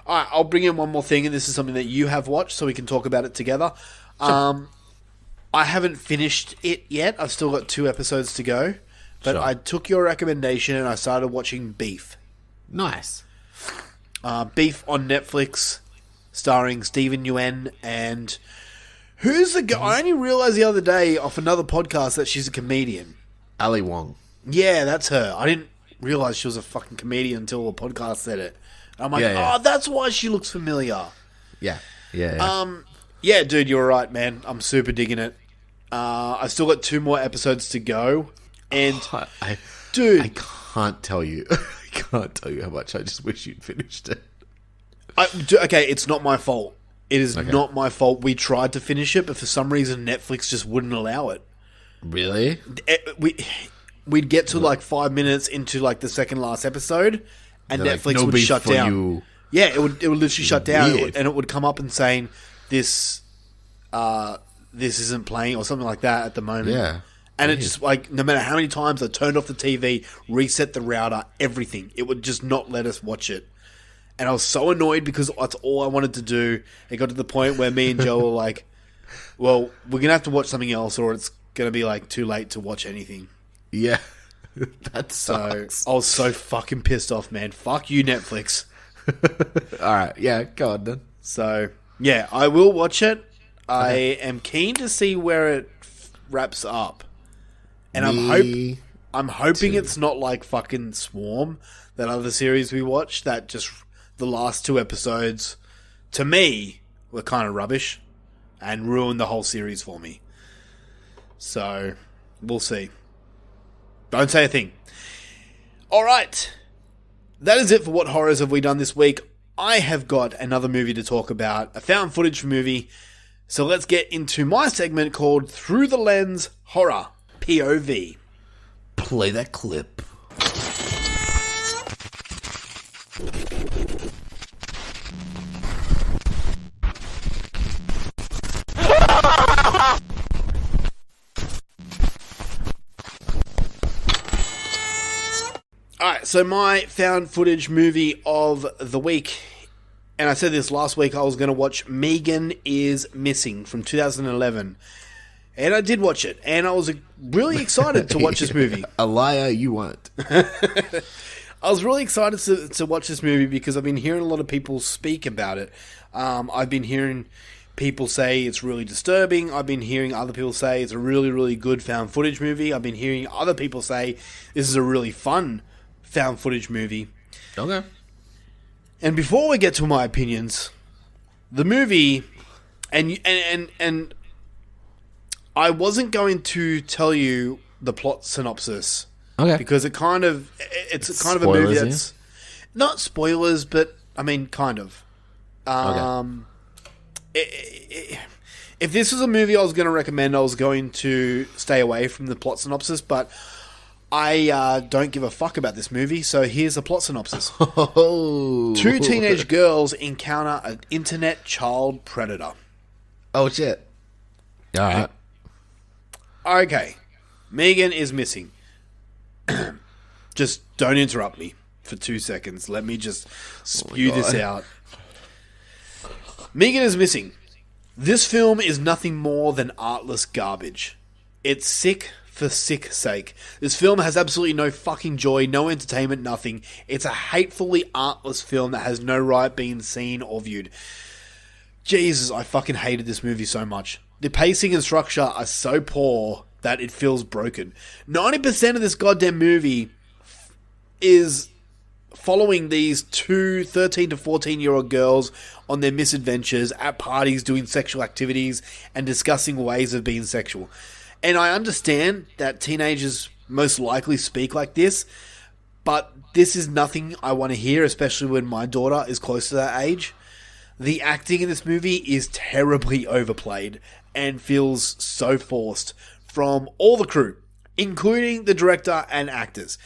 All right, I'll bring in one more thing, and this is something that you have watched, so we can talk about it together. I haven't finished it yet. I've still got 2 episodes to go. But Sure. I took your recommendation, and I started watching Beef. Nice. Beef on Netflix, starring Steven Yeun and... Who's the guy? I only realized the other day off another podcast that she's a comedian. Ali Wong. Yeah, that's her. I didn't realize she was a fucking comedian until a podcast said it. I'm like, Yeah. oh, that's why she looks familiar. Yeah. Yeah. Yeah, dude, you're right, man. I'm super digging it. I've still got 2 more episodes to go. And, dude... I can't tell you. I can't tell you how much I just wish you'd finished it. Okay, it's not my fault. It is not my fault. We tried to finish it, but for some reason Netflix just wouldn't allow it. Really? We'd get to 5 minutes into the second last episode, and They're Netflix no would beef shut for down. you. Yeah, it would literally shut down, Weird. and it would come up and saying this isn't playing or something like that at the moment. Yeah. And it just no matter how many times I turned off the TV, reset the router, everything, it would just not let us watch it. And I was so annoyed because that's all I wanted to do. It got to the point where me and Joe were like, well, we're going to have to watch something else or it's going to be too late to watch anything. Yeah. That So sucks. I was so fucking pissed off, man. Fuck you, Netflix. Alright, yeah, go on then. So, yeah, I will watch it. I am keen to see where it wraps up. And I'm hoping too. it's not like fucking Swarm, that other series we watched, that just the last 2 episodes, to me, were kind of rubbish and ruined the whole series for me. So, we'll see. Don't say a thing. Alright. That is it for What Horrors Have We Done This Week. I have got another movie to talk about, a found footage movie. So let's get into my segment called Through the Lens Horror POV. Play that clip. Alright, so my found footage movie of the week, and I said this last week, I was going to watch Megan is Missing from 2011. And I did watch it, and I was really excited to watch this movie. A liar you weren't. I was really excited to watch this movie because I've been hearing a lot of people speak about it. I've been hearing people say it's really disturbing. I've been hearing other people say it's a really, really good found footage movie. I've been hearing other people say this is a really fun found footage movie. Okay. And before we get to my opinions, the movie, and I wasn't going to tell you the plot synopsis. Okay. Because it's kind of a movie that's not spoilers, but I mean, kind of. If this was a movie I was going to recommend, I was going to stay away from the plot synopsis, but I don't give a fuck about this movie, so here's the plot synopsis. Oh. 2 teenage girls encounter an internet child predator. Oh, shit. All right. Okay. Megan is missing. Just don't interrupt me for 2 seconds. Let me just spew this out. Megan is missing. This film is nothing more than artless garbage. It's sick for sick's sake. This film has absolutely no fucking joy, no entertainment, nothing. It's a hatefully artless film that has no right being seen or viewed. Jesus, I fucking hated this movie so much. The pacing and structure are so poor that it feels broken. 90% of this goddamn movie is following these 2 13 to 14-year-old girls on their misadventures at parties doing sexual activities and discussing ways of being sexual. And I understand that teenagers most likely speak like this, but this is nothing I want to hear, especially when my daughter is close to that age. The acting in this movie is terribly overplayed and feels so forced from all the crew, including the director and actors.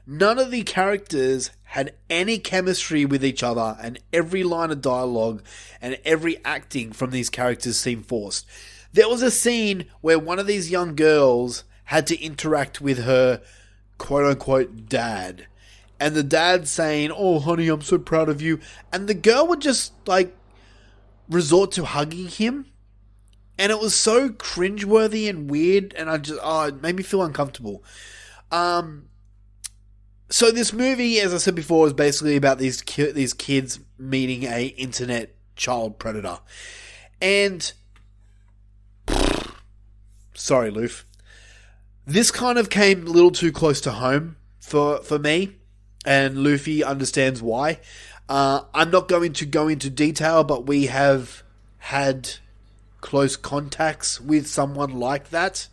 None of the characters had any chemistry with each other, and every line of dialogue and every acting from these characters seemed forced. There was a scene where one of these young girls had to interact with her quote-unquote dad. And the dad saying, "Oh, honey, I'm so proud of you." And the girl would just, resort to hugging him. And it was so cringeworthy and weird, and it made me feel uncomfortable. So this movie, as I said before, is basically about these kids meeting a internet child predator. And sorry, Loof. This kind of came a little too close to home for me, and Luffy understands why. I'm not going to go into detail, but we have had close contacts with someone like that.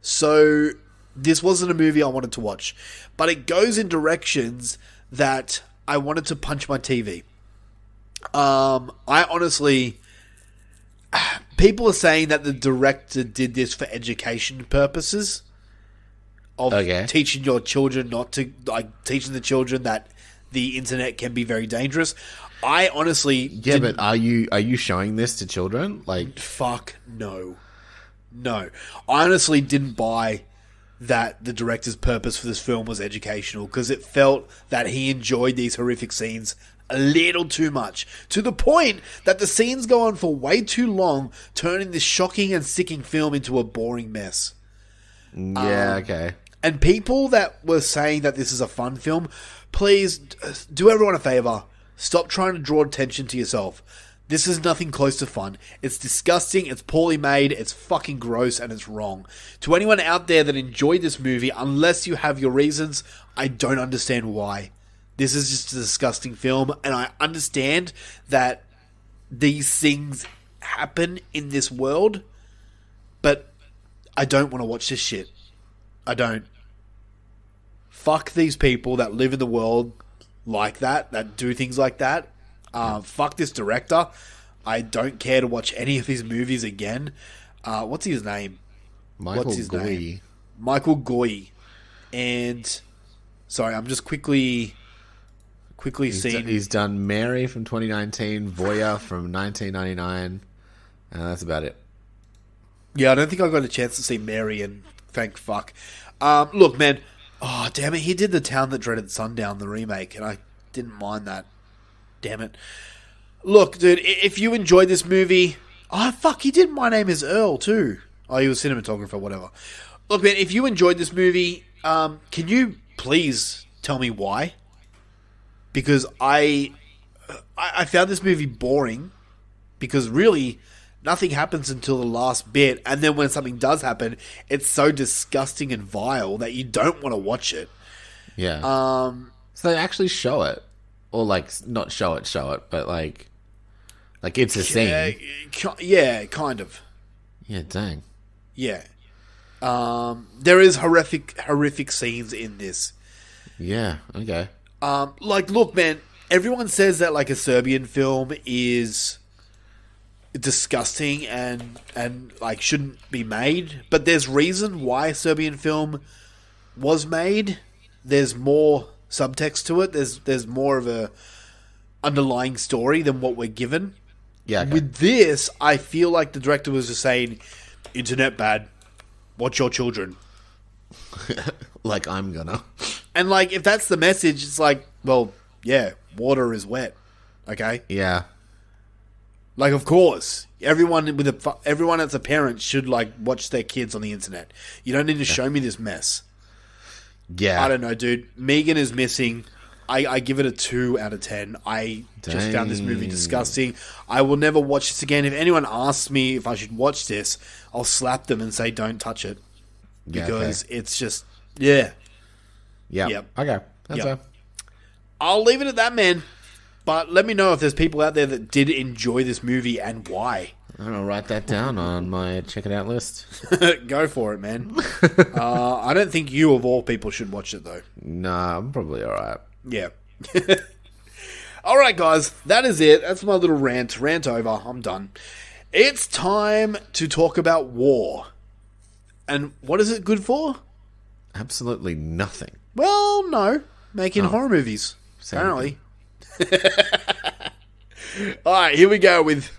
So this wasn't a movie I wanted to watch. But it goes in directions that I wanted to punch my TV. I honestly... People are saying that the director did this for education purposes. Of teaching your children not to... teaching the children that the internet can be very dangerous. I honestly... Yeah, but are you showing this to children? Fuck no. No. I honestly didn't buy that the director's purpose for this film was educational, because it felt that he enjoyed these horrific scenes a little too much, to the point that the scenes go on for way too long, turning this shocking and sickening film into a boring mess. Yeah, okay. And people that were saying that this is a fun film, please do everyone a favor. Stop trying to draw attention to yourself. This is nothing close to fun. It's disgusting, it's poorly made, it's fucking gross, and it's wrong. To anyone out there that enjoyed this movie, unless you have your reasons, I don't understand why. This is just a disgusting film, and I understand that these things happen in this world, but I don't want to watch this shit. I don't. Fuck these people that live in the world like that do things like that. Fuck this director. I don't care to watch any of his movies again. What's his name? Michael Goy. Michael Goy. And sorry, I'm just quickly quickly seen. He's done Mary from 2019, Voyeur from 1999, and that's about it. Yeah, I don't think I got a chance to see Mary, and thank fuck. Look, man. Oh, damn it. He did The Town That Dreaded Sundown, the remake, and I didn't mind that. Damn it. Look, dude, if you enjoyed this movie... Oh, fuck, he did My Name is Earl, too. Oh, he was cinematographer, whatever. Look, man, if you enjoyed this movie, can you please tell me why? Because I found this movie boring, because really, nothing happens until the last bit, and then when something does happen, it's so disgusting and vile that you don't want to watch it. Yeah. So they actually show it. Or, like, not show it, but, like it's a scene. Yeah, kind of. Yeah, dang. Yeah. There is horrific scenes in this. Yeah, okay. Like, look, man, everyone says that, like, a Serbian film is disgusting and like, shouldn't be made. But there's reason why a Serbian film was made. There's more subtext to it. There's more of a underlying story than what we're given. Yeah. Okay. With this, I feel like the director was just saying, internet bad, watch your children. Like I'm gonna. And, like, if that's the message, it's like, well, yeah, water is wet. Okay? Yeah. Like, of course, everyone that's a parent should, like, watch their kids on the internet. You don't need to show me this mess. Yeah. I don't know, dude. Megan is missing. I give it a 2 out of 10. I just found this movie disgusting. I will never watch this again. If anyone asks me if I should watch this, I'll slap them and say don't touch it. Because it's just, yeah. Yeah. Yep. Okay. That's fair. I'll leave it at that, man. But let me know if there's people out there that did enjoy this movie and why. I'll write that down on my check it out list. Go for it, man. I don't think you, of all people, should watch it, though. Nah, I'm probably alright. Yeah. Alright, guys. That is it. That's my little rant. Rant over. I'm done. It's time to talk about war. And what is it good for? Absolutely nothing. Well, no. Making horror movies. Apparently. Alright, here we go with...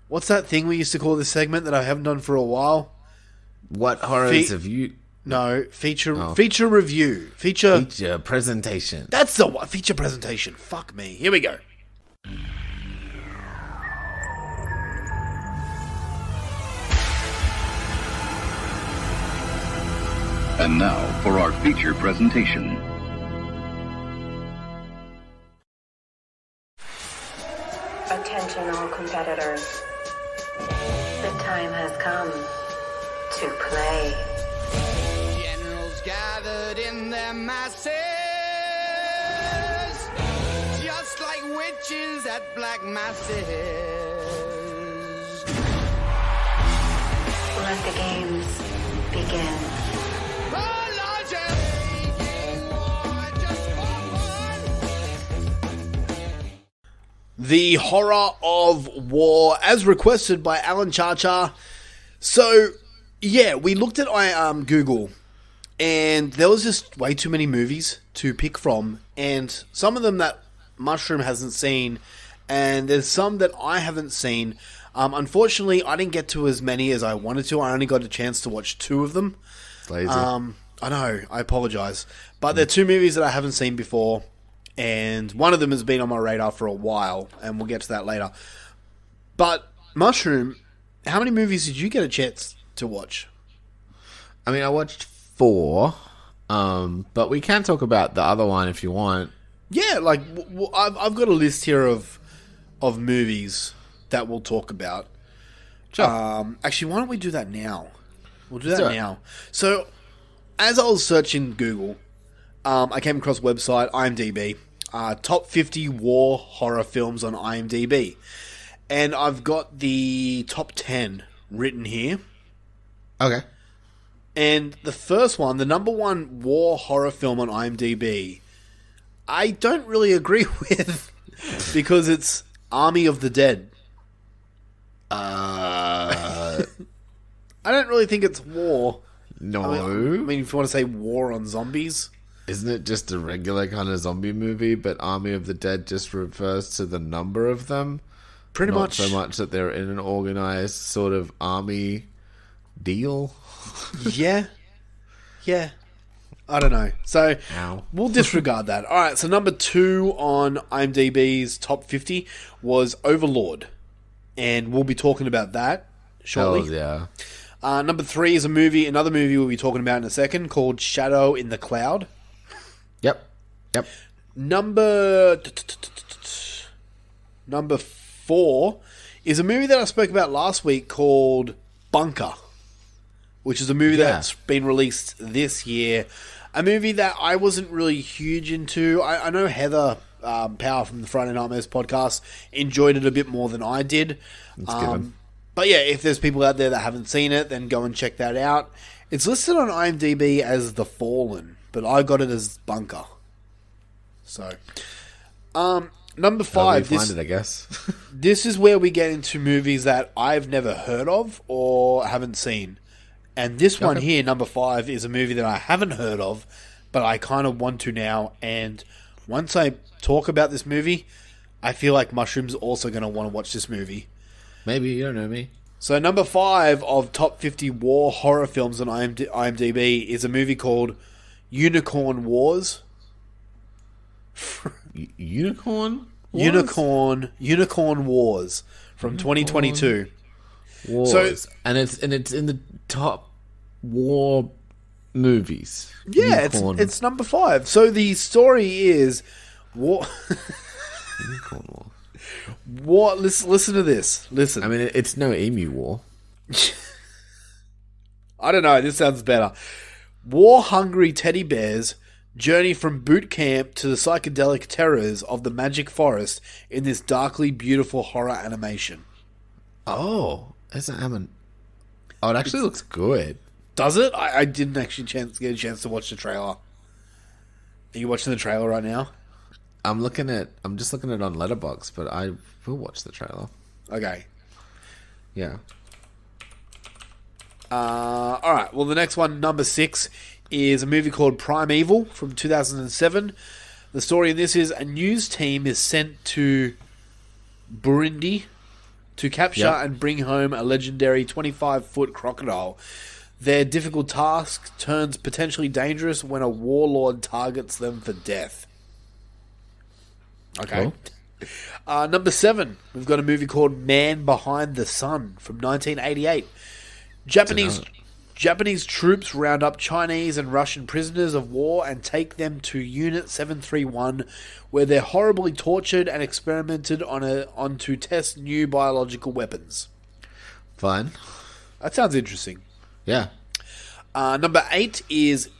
what's that thing we used to call this segment that I haven't done for a while? What horrors have you... No, feature review. Feature presentation. That's the one. Feature presentation. Fuck me. Here we go. And now for our feature presentation. Attention all competitors. The time has come to play. Generals gathered in their masses, just like witches at black masses. Let the games begin. The horror of war, as requested by Alan Charchar. So, yeah, we looked at Google, and there was just way too many movies to pick from, and some of them that Mushroom hasn't seen, and there's some that I haven't seen. Unfortunately, I didn't get to as many as I wanted to. I only got a chance to watch 2 of them. Lazy. I know, I apologize. But they're 2 movies that I haven't seen before, and one of them has been on my radar for a while, and we'll get to that later. But, Mushroom, how many movies did you get a chance to watch? I mean, I watched 4, but we can talk about the other one if you want. Yeah, like, I've got a list here of movies that we'll talk about. Sure. Actually, why don't we do that now? We'll do that now. So, as I was searching Google, I came across a website, IMDb, top 50 war horror films on IMDb. And I've got the top 10 written here. Okay. And the first one, the number 1 war horror film on IMDb, I don't really agree with because it's Army of the Dead. I don't really think it's war. No. I mean, if you want to say war on zombies. Isn't it just a regular kind of zombie movie, but Army of the Dead just refers to the number of them? Pretty Not much. so much that they're in an organized sort of army deal. Yeah. Yeah. I don't know. So Ow. we'll disregard that. All right. So number 2 on IMDb's top 50 was Overlord, and we'll be talking about that shortly. Oh, yeah. Number 3 is another movie we'll be talking about in a second, called Shadow in the Cloud. Yep. Number 4 is a movie that I spoke about last week called Bunker, which is a movie that's been released this year. A movie that I wasn't really huge into. I know Heather Power from the Friday Nightmares podcast enjoyed it a bit more than I did. But yeah, if there's people out there that haven't seen it, then go and check that out. It's listed on IMDb as The Fallen, but I got it as Bunker. So, number 5. Find it, I guess. This is where we get into movies that I've never heard of or haven't seen. And this one here, number 5, is a movie that I haven't heard of, but I kind of want to now. And once I talk about this movie, I feel like Mushroom's also going to want to watch this movie. Maybe, you don't know me. So number 5 of top 50 war horror films on IMDb is a movie called Unicorn Wars. Unicorn? Unicorn Wars from 2022. Wars. So- and it's in the top war movies. Yeah, Unicorn. it's number 5. So the story is war. Unicorn War. What? Listen to this. Listen. I mean, it's no Emu War. I don't know. This sounds better. War-hungry teddy bears journey from boot camp to the psychedelic terrors of the magic forest in this darkly beautiful horror animation. Oh, it actually looks good. Does it? I didn't actually get a chance to watch the trailer. Are you watching the trailer right now? I'm just looking at it on Letterboxd, but I will watch the trailer. Okay. Yeah. All right. Well, the next one, number 6, is a movie called Primeval from 2007. The story in this is a news team is sent to Burundi to capture and bring home a legendary 25-foot crocodile. Their difficult task turns potentially dangerous when a warlord targets them for death. Okay. Cool. Number 7, we've got a movie called Man Behind the Sun from 1988. Japanese troops round up Chinese and Russian prisoners of war and take them to Unit 731, where they're horribly tortured and experimented on to test new biological weapons. Fun. That sounds interesting. Yeah. Number 8 is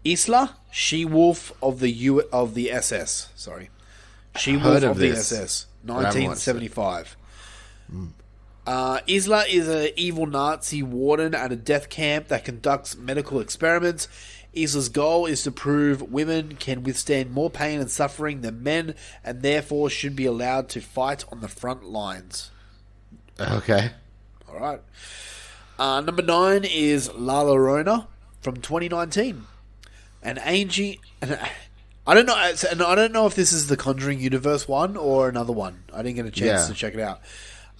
Isla, She-Wolf of the SS. Sorry. She-Wolf of the SS. 1975. Isla is an evil Nazi warden at a death camp that conducts medical experiments. Isla's goal is to prove women can withstand more pain and suffering than men, and therefore should be allowed to fight on the front lines. Okay. All right. Number 9 is La Llorona from 2019. I don't know if this is the Conjuring Universe one or another one. I didn't get a chance to check it out.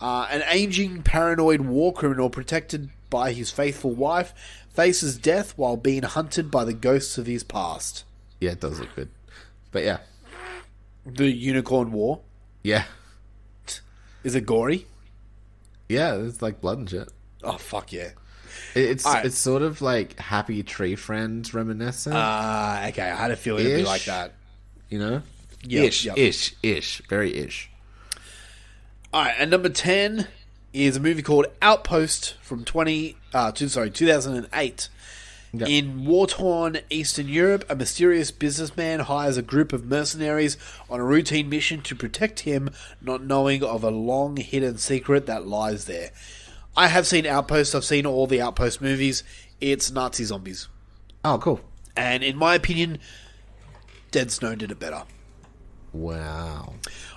An aging paranoid war criminal protected by his faithful wife faces death while being hunted by the ghosts of his past. Yeah, it does look good. But yeah. The Unicorn War. Yeah. Is it gory? Yeah, it's like blood and shit. Oh, fuck yeah. It's sort of like Happy Tree Friends reminiscent. Okay. I had a feeling it'd be like that. You know? Yep, Ish. Very ish. Alright, and number 10 is a movie called Outpost from 2008. Yep. In war-torn Eastern Europe, a mysterious businessman hires a group of mercenaries on a routine mission to protect him, not knowing of a long-hidden secret that lies there. I have seen Outpost. I've seen all the Outpost movies. It's Nazi zombies. Oh, cool. And in my opinion, Dead Snow did it better. Wow.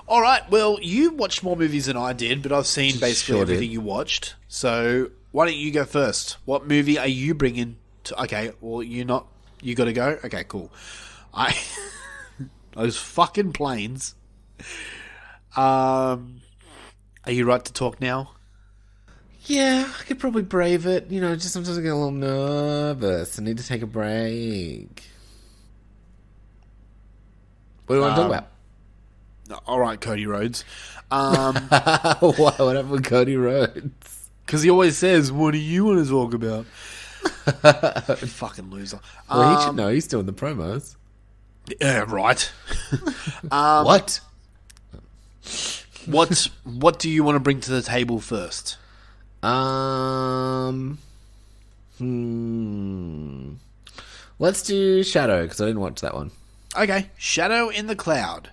All right, well, you watched more movies than I did, but I've seen basically everything you watched. So why don't you go first? What movie are you bringing to... Okay, well, you're not You got to go? Okay, cool. Those fucking planes. Are you right to talk now? Yeah, I could probably brave it. You know, just sometimes I get a little nervous. I need to take a break. What do you want to talk about? All right, Cody Rhodes. What happened with Cody Rhodes? Because he always says, what do you want to talk about? Fucking loser. Well, he should know. He's doing the promos. Yeah, right. What? What do you want to bring to the table first? Let's do Shadow, because I didn't watch that one. Okay, Shadow in the Cloud.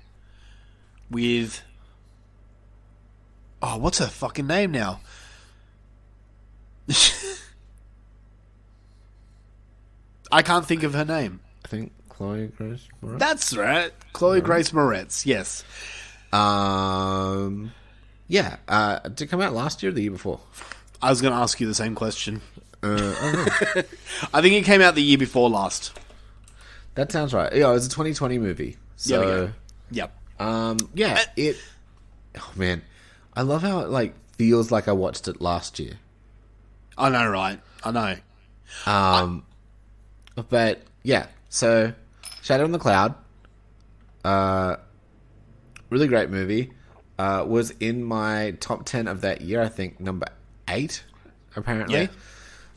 With... Oh, what's her fucking name now? I can't think of her name. I think Chloe Grace Moretz. That's right. Chloe Grace Moretz, yes. Yeah. Did it come out last year or the year before? I was going to ask you the same question. I don't know. I think it came out the year before last. That sounds right. Yeah, it was a 2020 movie. So, There we go. Yep. yeah, it... Oh, man. I love how it, like, feels like I watched it last year. I know, right? I know. But, yeah. So, Shadow in the Cloud. Really great movie. Was in my top 10 of that year, I think, number 8, apparently.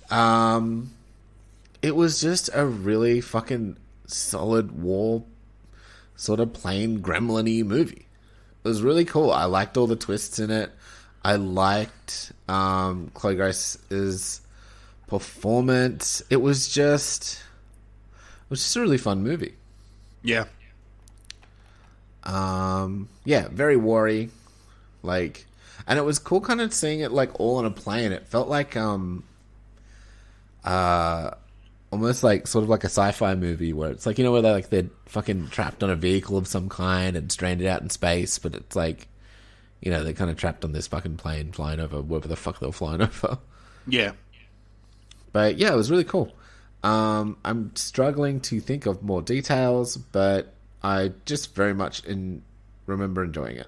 Yeah. It was just a really fucking solid war, sort of plain gremlin-y movie. It was really cool. I liked all the twists in it. I liked Chloe Grace's performance. It was just a really fun movie. Yeah. Yeah, very war-y. Like, and it was cool kind of seeing it like all on a plane. It felt like almost like sort of like a sci-fi movie where it's like, you know, where they're fucking trapped on a vehicle of some kind and stranded out in space, but it's like, you know, they're kind of trapped on this fucking plane flying over wherever the fuck they were flying over. Yeah. But yeah, it was really cool. I'm struggling to think of more details, but I just very much remember enjoying it.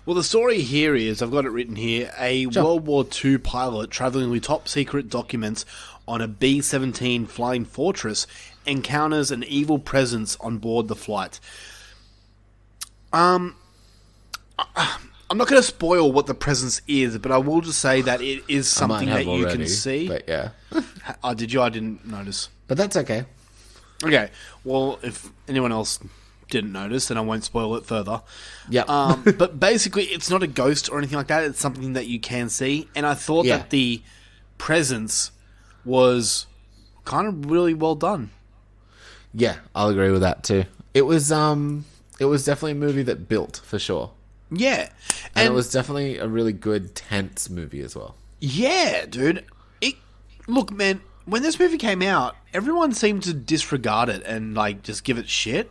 Well, the story here is, I've got it written here, a World War II pilot traveling with top secret documents on a B-17 Flying Fortress encounters an evil presence on board the flight. I'm not going to spoil what the presence is, but I will just say that it is something that you can see. But yeah. Oh, did you? I didn't notice. But that's okay. Okay. Well, if anyone else didn't notice, then I won't spoil it further. Yeah. But basically, it's not a ghost or anything like that. It's something that you can see. And I thought that the presence was kind of really well done. Yeah, I'll agree with that too. It was definitely a movie that built, for sure. Yeah. And it was definitely a really good, tense movie as well. Yeah, dude. Look, man, when this movie came out, everyone seemed to disregard it and, like, just give it shit.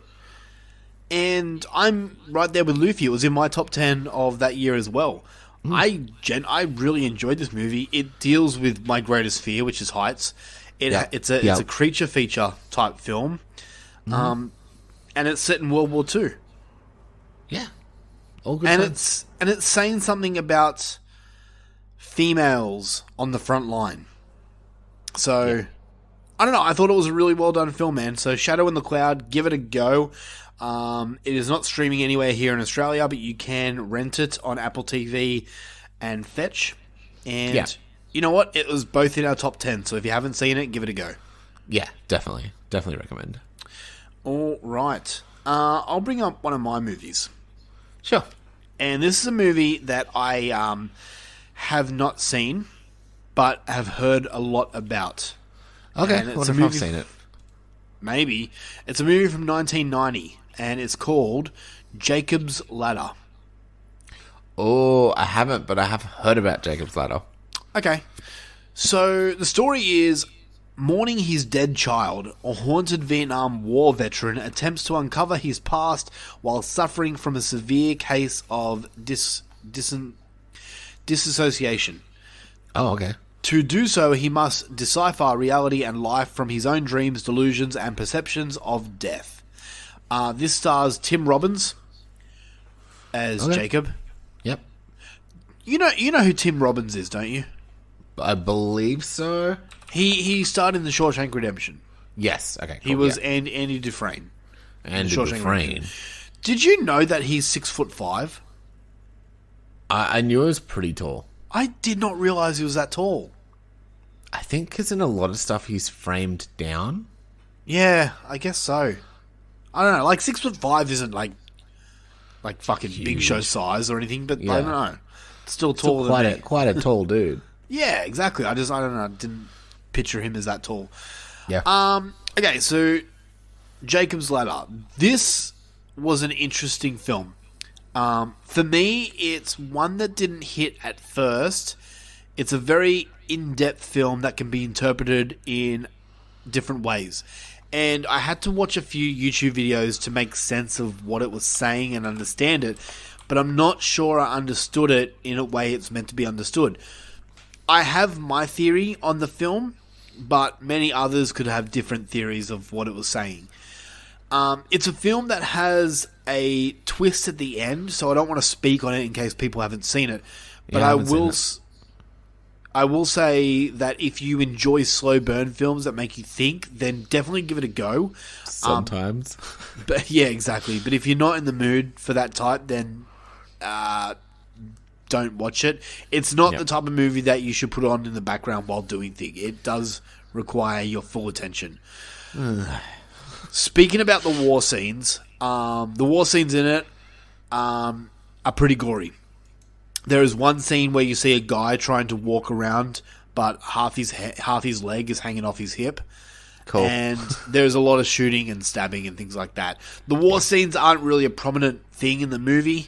And I'm right there with Luffy. It was in my top 10 of that year as well. I really enjoyed this movie. It deals with my greatest fear, which is heights. It's a creature feature type film. And it's set in World War II. Yeah. All good And it's saying something about females on the front line. So, I don't know. I thought it was a really well done film, man. So, Shadow in the Cloud, give it a go. It is not streaming anywhere here in Australia, but you can rent it on Apple TV and Fetch. And you know what? It was both in our top 10. So, if you haven't seen it, give it a go. Yeah, definitely. Definitely recommend. All right. I'll bring up one of my movies. Sure. And this is a movie that I have not seen, but have heard a lot about. Okay, what if I've seen it? Maybe. It's a movie from 1990, and it's called Jacob's Ladder. Oh, I haven't, but I have heard about Jacob's Ladder. Okay. So, the story is, mourning his dead child, a haunted Vietnam War veteran attempts to uncover his past while suffering from a severe case of disassociation. Oh, okay. To do so, he must decipher reality and life from his own dreams, delusions, and perceptions of death. This stars Tim Robbins as Jacob. Yep. You know who Tim Robbins is, don't you? I believe so. He starred in The Shawshank Redemption. Yes. Okay. Cool. He was Andy Dufresne. Andy Shawshank Dufresne. Redemption. Did you know that he's 6'5"? I knew he was pretty tall. I did not realize he was that tall. I think because in a lot of stuff he's framed down. Yeah, I guess so. I don't know. Like 6'5" isn't like fucking Big Show size or anything, but I don't know. Still taller than me. Quite a tall dude. Yeah, exactly. I don't know. I didn't picture him as that tall. Yeah. Okay, so Jacob's Ladder. This was an interesting film. For me, it's one that didn't hit at first. It's a very in-depth film that can be interpreted in different ways. And I had to watch a few YouTube videos to make sense of what it was saying and understand it. But I'm not sure I understood it in a way it's meant to be understood. I have my theory on the film, but many others could have different theories of what it was saying. It's a film that has a twist at the end, so I don't want to speak on it in case people haven't seen it. But Yeah, I will say that if you enjoy slow burn films that make you think, then definitely give it a go. Sometimes. But yeah, exactly. But if you're not in the mood for that type, then don't watch it. It's not the type of movie that you should put on in the background while doing things. It does require your full attention. Speaking about the war scenes in it are pretty gory. There is one scene where you see a guy trying to walk around, but half his leg is hanging off his hip. Cool. And there's a lot of shooting and stabbing and things like that. The war scenes aren't really a prominent thing in the movie.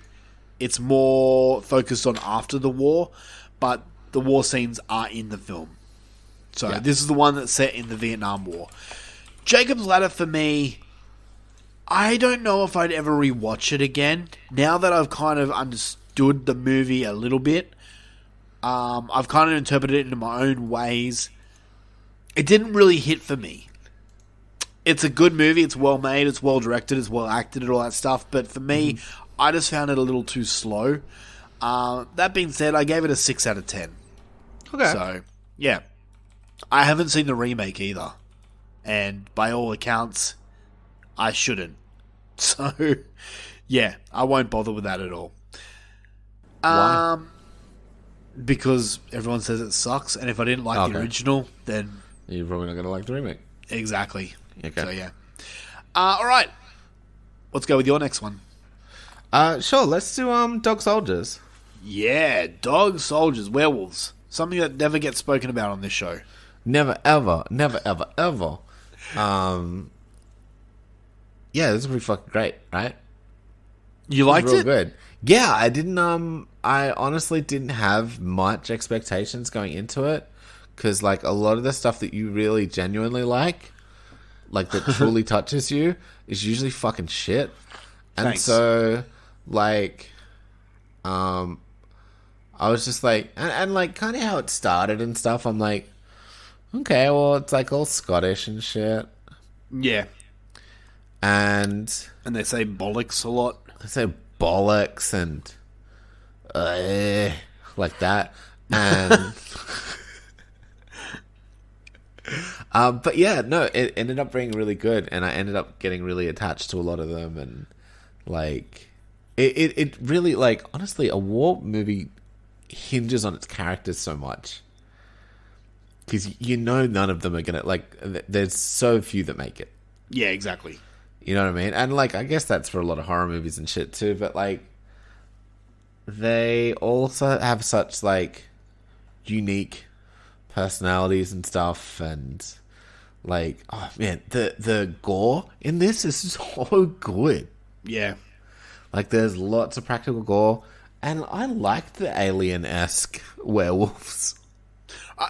It's more focused on after the war, but the war scenes are in the film. So this is the one that's set in the Vietnam War. Jacob's Ladder, for me, I don't know if I'd ever rewatch it again. Now that I've kind of understood the movie a little bit, I've kind of interpreted it in my own ways. It didn't really hit for me. It's a good movie. It's well made. It's well directed. It's well acted and all that stuff. But for me, I just found it a little too slow. That being said, I gave it a 6 out of 10. Okay. So, yeah. I haven't seen the remake either. And by all accounts, I shouldn't. So, yeah, I won't bother with that at all. Why? Because everyone says it sucks, and if I didn't like the original, then... You're probably not going to like the remake. Exactly. Okay. So, yeah. Alright. Let's go with your next one. Sure, let's do Dog Soldiers. Yeah, dog soldiers, werewolves. Something that never gets spoken about on this show. Never, ever. Yeah, this is pretty fucking great, right? You liked Real it? good. Yeah, I didn't, I honestly didn't have much expectations going into it. Because, like, a lot of the stuff that you really genuinely like that truly touches you, is usually fucking shit. And Thanks. so, like, I was just like, and like, kind of how it started and stuff, I'm like, okay, well, it's like all Scottish and shit. Yeah. And they say bollocks a lot. they say bollocks and like that. And but yeah, no, it ended up being really good, and I ended up getting really attached to a lot of them, and like it really, like, honestly, a war movie hinges on its characters so much, because you know none of them are gonna, like, there's so few that make it. Yeah, exactly. You know what I mean? And, like, I guess that's for a lot of horror movies and shit too, but, like, they also have such, like, unique personalities and stuff, and, like, oh man, the gore in this is so good. Yeah. Like, there's lots of practical gore, and I liked the alien-esque werewolves.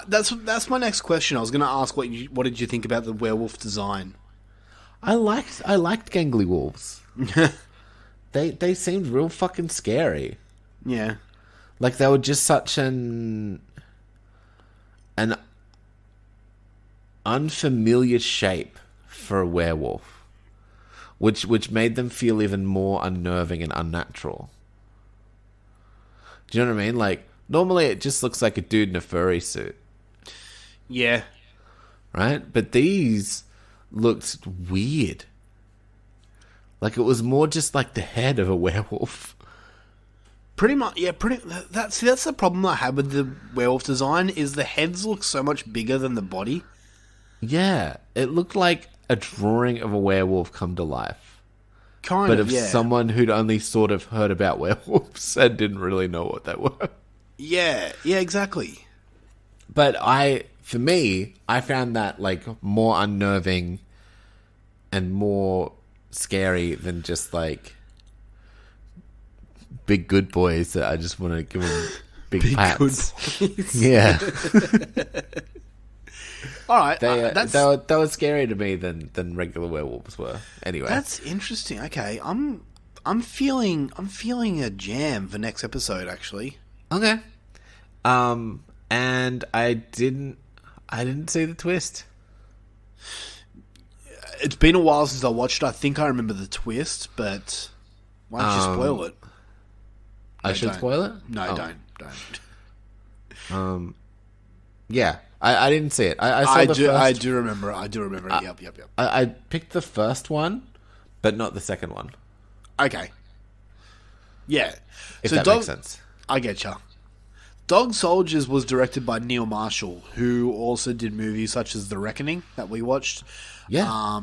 That's my next question. I was going to ask what did you think about the werewolf design? I liked gangly wolves. They seemed real fucking scary. Yeah. Like, they were just such an an unfamiliar shape for a werewolf, which made them feel even more unnerving and unnatural. Do you know what I mean? Like, normally it just looks like a dude in a furry suit. Yeah. Right? But these looked weird. Like, it was more just like the head of a werewolf. Pretty much, yeah. That's the problem I had with the werewolf design, is the heads look so much bigger than the body. Yeah, it looked like a drawing of a werewolf come to life. Kind But of, of yeah. someone who'd only sort of heard about werewolves and didn't really know what they were. Yeah, exactly. But for me, I found that like more unnerving and more scary than just like big good boys that I just want to give them big pats. Good boys. Yeah, All right, they that's were scarier to me than regular werewolves were. Anyway, that's interesting. Okay, I'm feeling a jam for next episode. Actually, okay. And I didn't see the twist. it's been a while since I watched it. I think I remember the twist, but why don't you spoil it? I should don't. spoil it? No, Oh. don't. Yeah, I didn't see it. I saw the first. I do remember it. Yep. I picked the first one, but not the second one. Okay. Yeah. If that makes sense. I get ya. Dog Soldiers was directed by Neil Marshall, who also did movies such as The Reckoning that we watched. Yeah.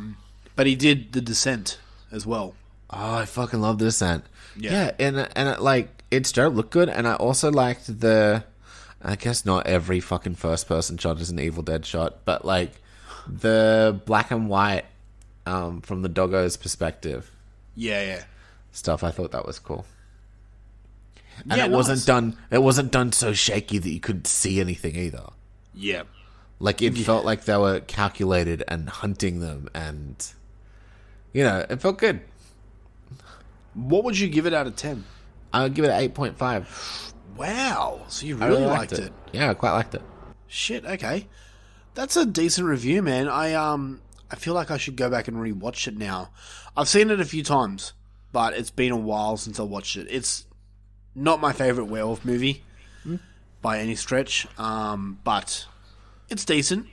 But he did The Descent as well. Oh, I fucking love The Descent. Yeah. and it, like, it still looked good, and I also liked I guess not every fucking first person shot is an Evil Dead shot, but like the black and white from the doggo's perspective Yeah. stuff, I thought that was cool. And Yeah, it wasn't done so shaky that you couldn't see anything either. Yeah. Like, it felt like they were calculated and hunting them, and it felt good. What would you give it out of 10? I would give it an 8.5. Wow. So you I really liked it. Yeah, I quite liked it. Shit, okay. That's a decent review, man. I feel like I should go back and rewatch it now. I've seen it a few times, but it's been a while since I watched it. It's not my favorite werewolf movie by any stretch, but it's decent.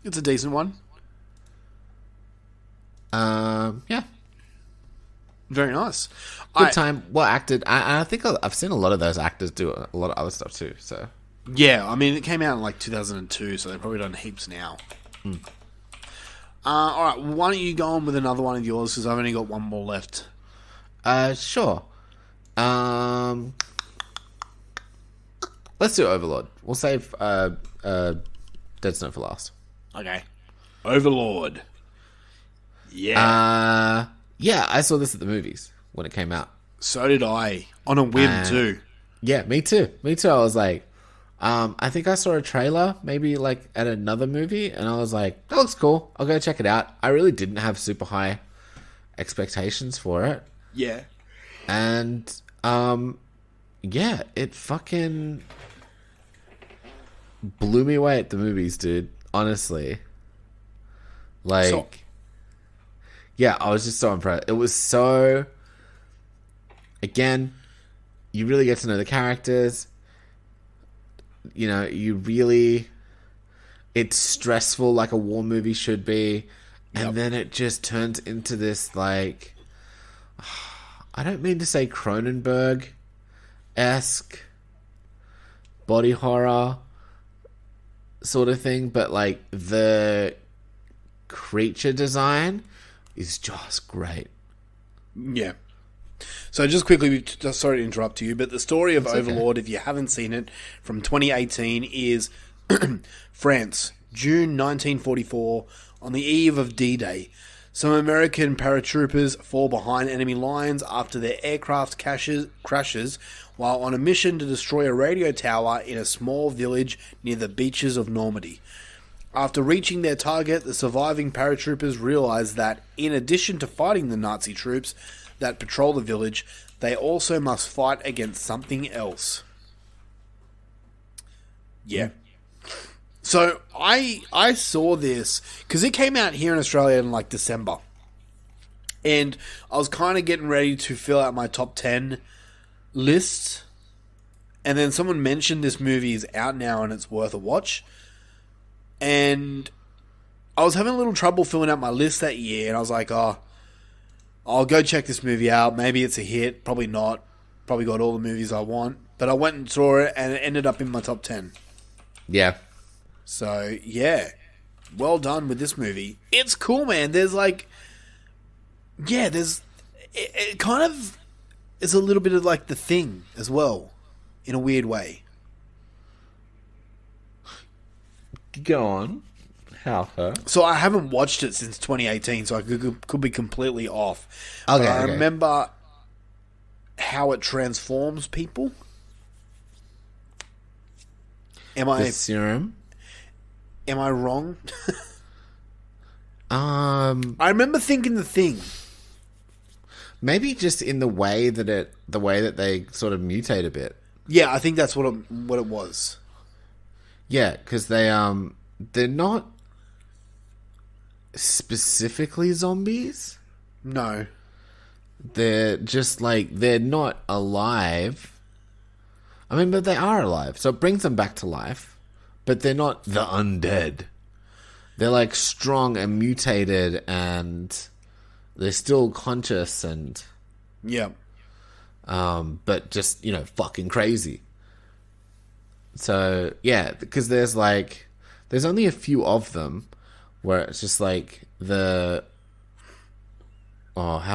It's a decent one. Yeah. Very nice. Good time. Well acted. I think I've seen a lot of those actors do a lot of other stuff too. So Yeah, I mean, it came out in like 2002, so they've probably done heaps now. All right, why don't you go on with another one of yours, because I've only got one more left. Sure. Let's do Overlord. We'll save Dead Snow for last. Okay. Overlord. Yeah. Yeah, I saw this at the movies when it came out. So did I. On a whim, too. Yeah, me too. I was like, I think I saw a trailer, maybe like at another movie, and I was like, that looks cool. I'll go check it out. I really didn't have super high expectations for it. Yeah. And, yeah, it fucking blew me away at the movies, dude. Honestly. Like, yeah, I was just so impressed. It was so, again, you really get to know the characters. It's stressful like a war movie should be. And then it just turns into this, like, I don't mean to say Cronenberg-esque body horror sort of thing, but like the creature design is just great. Yeah. So just quickly, just sorry to interrupt you, but the story of Overlord, if you haven't seen it, from 2018 is France, June 1944, on the eve of D-Day. Some American paratroopers fall behind enemy lines after their aircraft crashes while on a mission to destroy a radio tower in a small village near the beaches of Normandy. After reaching their target, the surviving paratroopers realize that, in addition to fighting the Nazi troops that patrol the village, they also must fight against something else. Yeah. So I saw this because it came out here in Australia in like December, and I was kind of getting ready to fill out my top 10 list, and then someone mentioned this movie is out now and it's worth a watch, and I was having a little trouble filling out my list that year, and I was like, oh, I'll go check this movie out. Maybe it's a hit. Probably not. Probably got all the movies I want. But I went and saw it, and it ended up in my top 10. Yeah. So, yeah. Well done with this movie. It's cool, man. There's like... Yeah, there's... It kind of is a little bit of like The Thing as well, in a weird way. Go on. How, huh? So I haven't watched it since 2018, so I could be completely off. Okay, But I okay. remember how it transforms people. The serum? Am I wrong? I I remember thinking The Thing. maybe just in the way that they sort of mutate a bit. Yeah, I think that's what it was. Yeah, because they're not specifically zombies. No. They're just like, they're not alive. I mean, but they are alive, so it brings them back to life. But they're not the undead. They're like strong and mutated, and they're still conscious and Yeah. but just, fucking crazy. So yeah, because there's only a few of them where it's just like how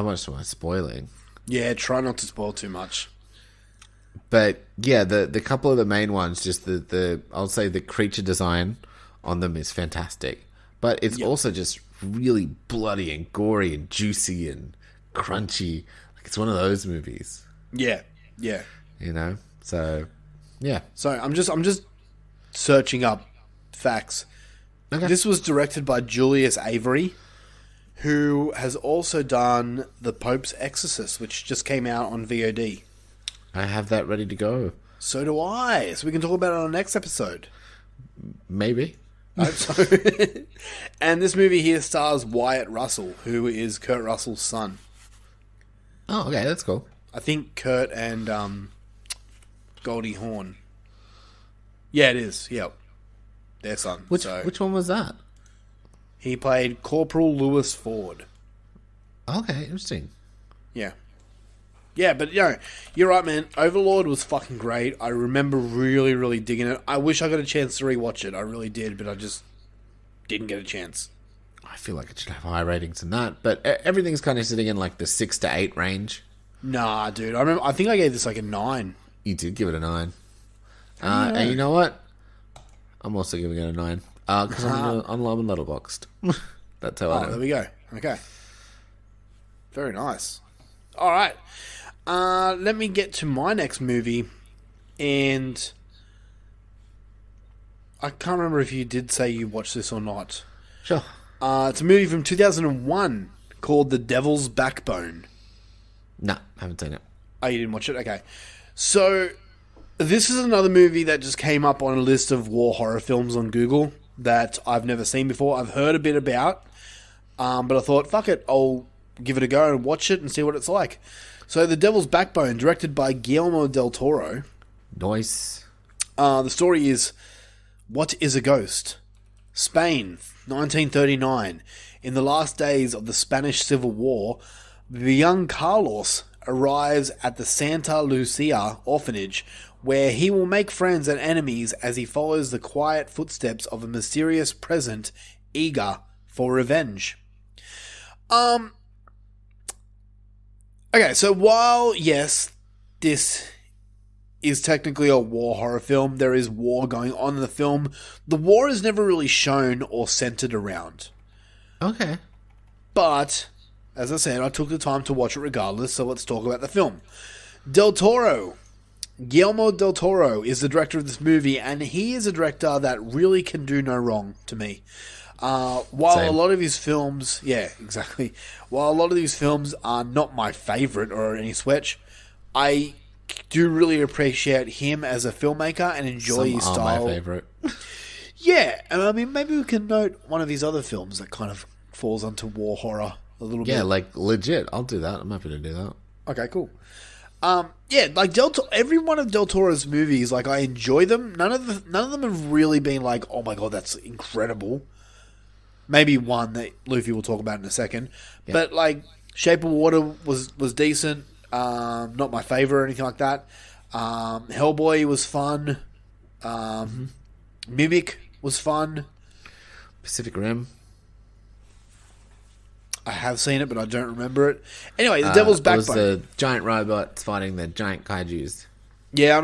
much am I spoiling? Yeah, try not to spoil too much. But yeah, the couple of the main ones, just I'll say the creature design on them is fantastic. But it's also just really bloody and gory and juicy and crunchy. Like, it's one of those movies. Yeah. Yeah. So yeah. So I'm just searching up facts. Okay. This was directed by Julius Avery, who has also done The Pope's Exorcist, which just came out on VOD. I have that ready to go. So do I. So we can talk about it on the next episode. Maybe. I hope so. And this movie here stars Wyatt Russell, who is Kurt Russell's son. Oh, okay, that's cool. I think Kurt and Goldie Hawn. Yeah, it is. Yep. Their son. Which one was that? He played Corporal Lewis Ford. Okay, interesting. Yeah. Yeah, but you're right, man. Overlord was fucking great. I remember really, really digging it. I wish I got a chance to rewatch it. I really did, but I just didn't get a chance. I feel like it should have higher ratings than that, but everything's kind of sitting in like the 6 to 8 range. Nah, dude. I think I gave this like a 9. You did give it a 9. And you know what? I'm also giving it a 9. Because I'm on Letterboxd. That's how I know. There we go. Okay. Very nice. All right. Let me get to my next movie. And I can't remember if you did say you watched this or not. Sure. It's a movie from 2001 called The Devil's Backbone. No, haven't seen it. Oh, you didn't watch it? Okay. So, this is another movie that just came up on a list of war horror films on Google that I've never seen before. I've heard a bit about, but I thought, fuck it, I'll give it a go and watch it and see what it's like. So, The Devil's Backbone, directed by Guillermo del Toro. Nice. The story is, what is a ghost? Spain, 1939. In the last days of the Spanish Civil War, the young Carlos arrives at the Santa Lucia orphanage, where he will make friends and enemies as he follows the quiet footsteps of a mysterious presence eager for revenge. Okay, so while, yes, this is technically a war horror film, there is war going on in the film, the war is never really shown or centered around. Okay. But, as I said, I took the time to watch it regardless, so let's talk about the film. Guillermo del Toro is the director of this movie, and he is a director that really can do no wrong to me. While Same. a lot of his films... Yeah, exactly. While a lot of these films are not my favourite or any stretch, I do really appreciate him as a filmmaker and enjoy his Some are style. my favorite. Yeah, and I mean, maybe we can note one of his other films that kind of falls onto war horror a little bit. Yeah, like legit. I'll do that. I'm happy to do that. Okay, cool. Yeah, like every one of Del Toro's movies, like I enjoy them. None of them have really been like, oh my god, that's incredible. Maybe one that Luffy will talk about in a second, but like Shape of Water was decent. Not my favorite or anything like that. Hellboy was fun. Mimic was fun. Pacific Rim. I have seen it, but I don't remember it. Anyway, The Devil's Backbone. It was the giant robots fighting the giant kaijus. Yeah,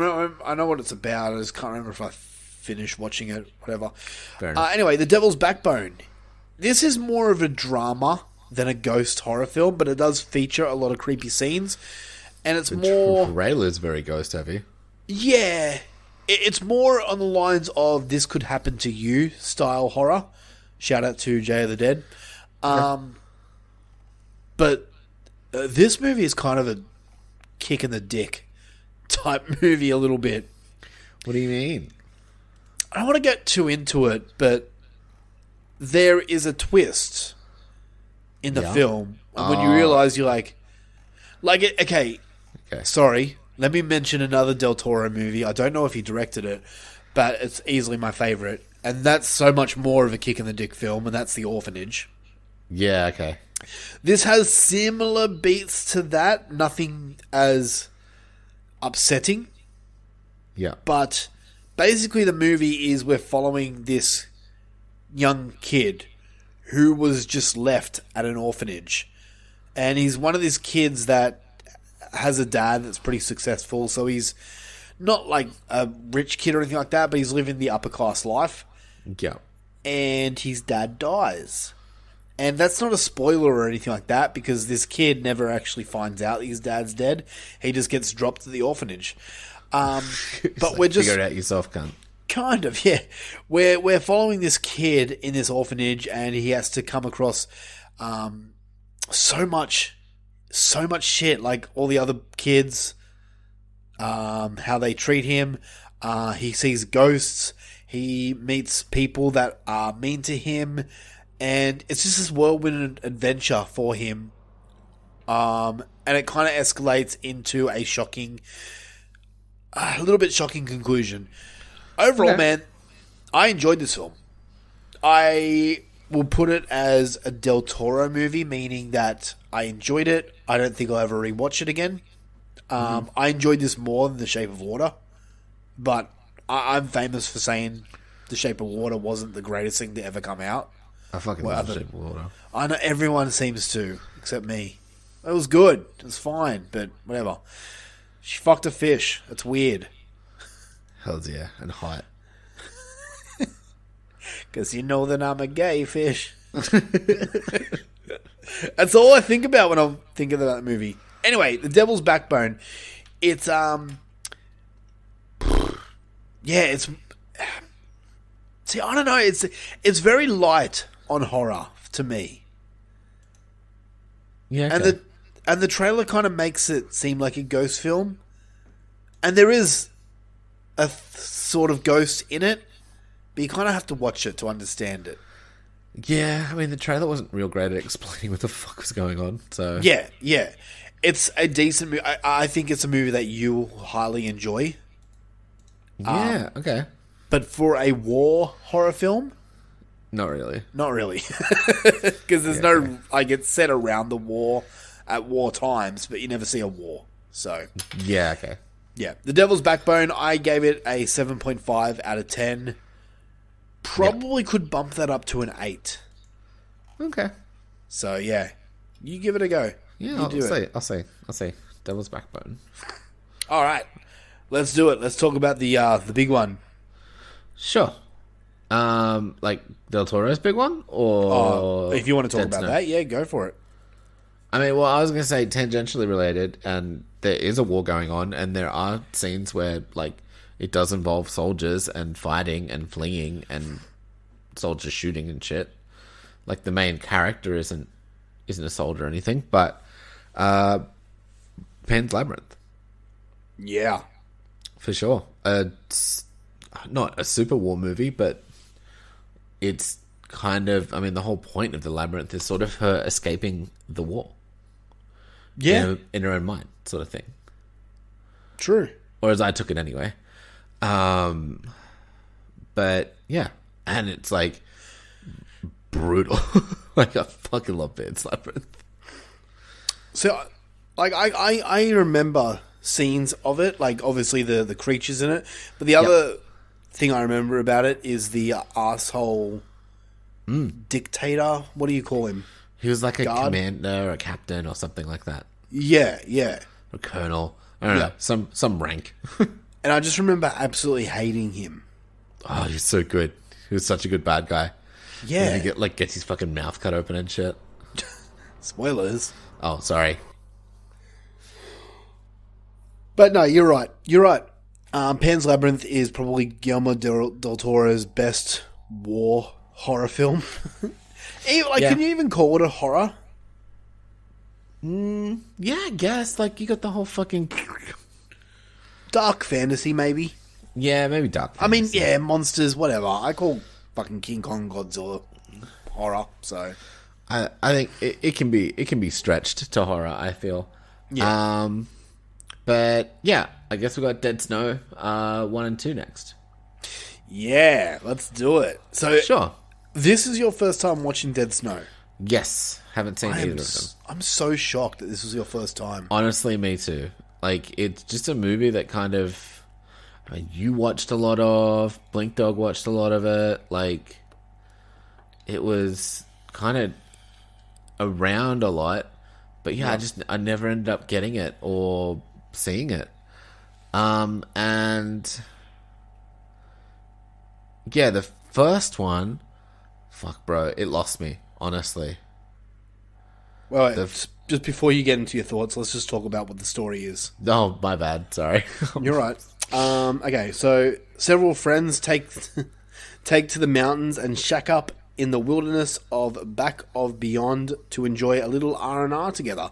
I know what it's about. I just can't remember if I finished watching it. Whatever. Fair enough. Anyway, The Devil's Backbone. This is more of a drama than a ghost horror film, but it does feature a lot of creepy scenes, and it's more. The trailer is very ghost heavy. Yeah, it's more on the lines of "This Could Happen to You" style horror. Shout out to Jay of the Dead. But this movie is kind of a kick in the dick type movie a little bit. What do you mean? I don't want to get too into it, but there is a twist in the film. And when you realize you're like, okay, sorry, let me mention another Del Toro movie. I don't know if he directed it, but it's easily my favorite. And that's so much more of a kick in the dick film, and that's The Orphanage. Yeah, okay. This has similar beats to that, nothing as upsetting. Yeah. But basically the movie is we're following this young kid who was just left at an orphanage. And he's one of these kids that has a dad that's pretty successful, so he's not like a rich kid or anything like that, but he's living the upper class life. Yeah. And his dad dies. And that's not a spoiler or anything like that, because this kid never actually finds out his dad's dead. He just gets dropped to the orphanage. But like, we're just... Figure it out yourself, cunt. Kind of, yeah. We're following this kid in this orphanage, and he has to come across so much shit, like all the other kids, how they treat him. He sees ghosts. He meets people that are mean to him. And it's just this whirlwind adventure for him. And it kind of escalates into a little bit shocking conclusion. Overall, man, I enjoyed this film. I will put it as a Del Toro movie, meaning that I enjoyed it. I don't think I'll ever rewatch it again. I enjoyed this more than The Shape of Water. But I'm famous for saying The Shape of Water wasn't the greatest thing to ever come out. I fucking love The Shape of Water. I know everyone seems to, except me. It was good. It was fine, but whatever. She fucked a fish. That's weird. Hells yeah, and hot. Because you know that I'm a gay fish. That's all I think about when I'm thinking about that movie. Anyway, The Devil's Backbone. It's, it's... See, I don't know. It's very light on horror to me. Yeah, okay. And the trailer kind of makes it seem like a ghost film. And there is a sort of ghost in it, but you kind of have to watch it to understand it. Yeah, I mean, the trailer wasn't real great at explaining what the fuck was going on, so... Yeah. It's a decent movie. I think it's a movie that you will highly enjoy. Yeah, okay. But for a war horror film... Not really. Not really. Because there's like, it's set around the war at war times, but you never see a war. So... Yeah, okay. Yeah. The Devil's Backbone, I gave it a 7.5 out of 10. Probably could bump that up to an 8. Okay. So, yeah. You give it a go. Yeah, I'll say. Devil's Backbone. All right. Let's do it. Let's talk about the big one. Sure. Like Del Toro's big one? Or if you want to talk Dead about Snow? that, yeah, go for it. I mean, well, I was going to say tangentially related, and there is a war going on, and there are scenes where, like, it does involve soldiers and fighting and fleeing and soldiers shooting and shit. Like, the main character isn't a soldier or anything, but Pan's Labyrinth. Yeah. For sure. It's not a super war movie, but it's kind of, I mean, the whole point of the labyrinth is sort of her escaping the war. Yeah. In her own mind, sort of thing. True. Or as I took it anyway. But yeah, and it's like brutal. Like, I fucking love Pan's Labyrinth. So, like, I remember scenes of it, like, obviously the creatures in it, but the other thing I remember about it is the asshole dictator. What do you call him? He was like a Guard? commander or a captain or something like that. Yeah. A colonel. I don't know. Some rank. And I just remember absolutely hating him. Oh, he's so good. He was such a good bad guy. Yeah. And he gets his fucking mouth cut open and shit. Spoilers. Oh, sorry. But no, you're right. Pan's Labyrinth is probably Guillermo del Toro's best war horror film. Can you even call it a horror? Yeah, I guess. Like, you got the whole fucking... Dark fantasy, maybe. Yeah, maybe dark I mean, fantasy. yeah, monsters, whatever. I call fucking King Kong Godzilla horror, so... I think it can be stretched to horror, I feel. Yeah. But yeah, I guess we got Dead Snow 1 and 2 next. Yeah, let's do it. So, Sure. this is your first time watching Dead Snow. Yes, haven't seen either of them. I'm so shocked that this was your first time. Honestly, me too. Like, it's just a movie that kind of... I mean, you watched a lot of, Blink Dog watched a lot of it. Like, it was kind of around a lot. But yeah, I never ended up getting it or seeing it. And... yeah, the first one... fuck, bro, it lost me, honestly. Well, just before you get into your thoughts, let's just talk about what the story is. Oh, my bad. Sorry. You're right. Okay, so several friends take to the mountains and shack up in the wilderness of Back of Beyond to enjoy a little R&R together.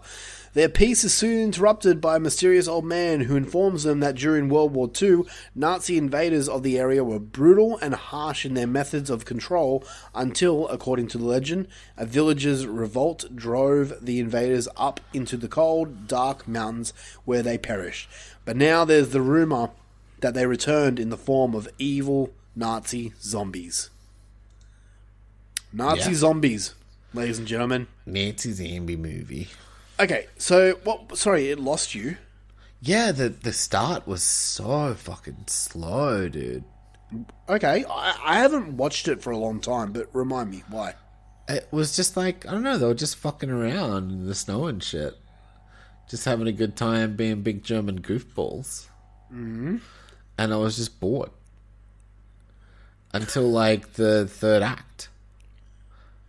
Their peace is soon interrupted by a mysterious old man who informs them that during World War II, Nazi invaders of the area were brutal and harsh in their methods of control until, according to the legend, a villager's revolt drove the invaders up into the cold, dark mountains where they perished. But now there's the rumor that they returned in the form of evil Nazi zombies. Nazi zombies, ladies and gentlemen. Nancy Zombie movie. Okay, so what? Sorry, it lost you. Yeah, the start was so fucking slow, dude. Okay, I haven't watched it for a long time, but remind me why. It was just like, I don't know, they were just fucking around in the snow and shit. Just having a good time being big German goofballs. Mm-hmm. And I was just bored. Until like the third act.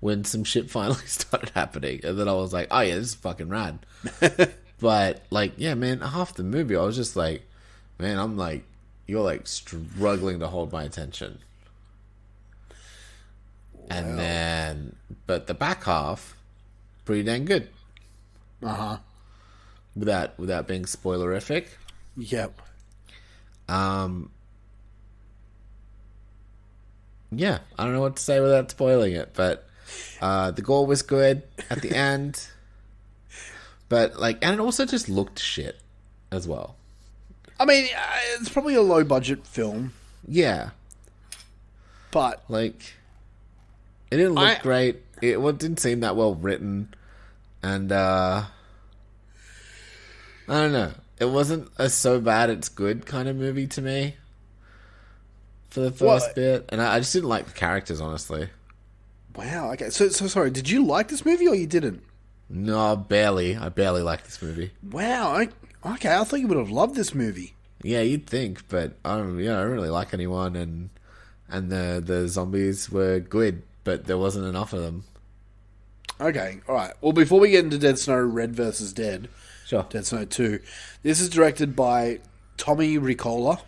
When some shit finally started happening. And then I was like, oh yeah, this is fucking rad. But, like, yeah, man, half the movie, I was just like, man, I'm like, you're like struggling to hold my attention. Wow. And then, but the back half, pretty dang good. Uh-huh. Without being spoilerific. Yep. Yeah, I don't know what to say without spoiling it, but the gore was good at the end. But, like, and it also just looked shit as well. I mean, it's probably a low-budget film. Yeah. But... like, it didn't look great. It didn't seem that well written. And, I don't know. It wasn't a so bad it's good kind of movie to me. For the first bit. And I just didn't like the characters, honestly. Wow, okay. So sorry, did you like this movie or you didn't? No, barely. I barely liked this movie. Wow, okay. I thought you would have loved this movie. Yeah, you'd think, but I don't really like anyone, and the zombies were good, but there wasn't enough of them. Okay, alright. Well, before we get into Dead Snow Red vs. Dead, Sure. Dead Snow 2, this is directed by Tommy Ricola.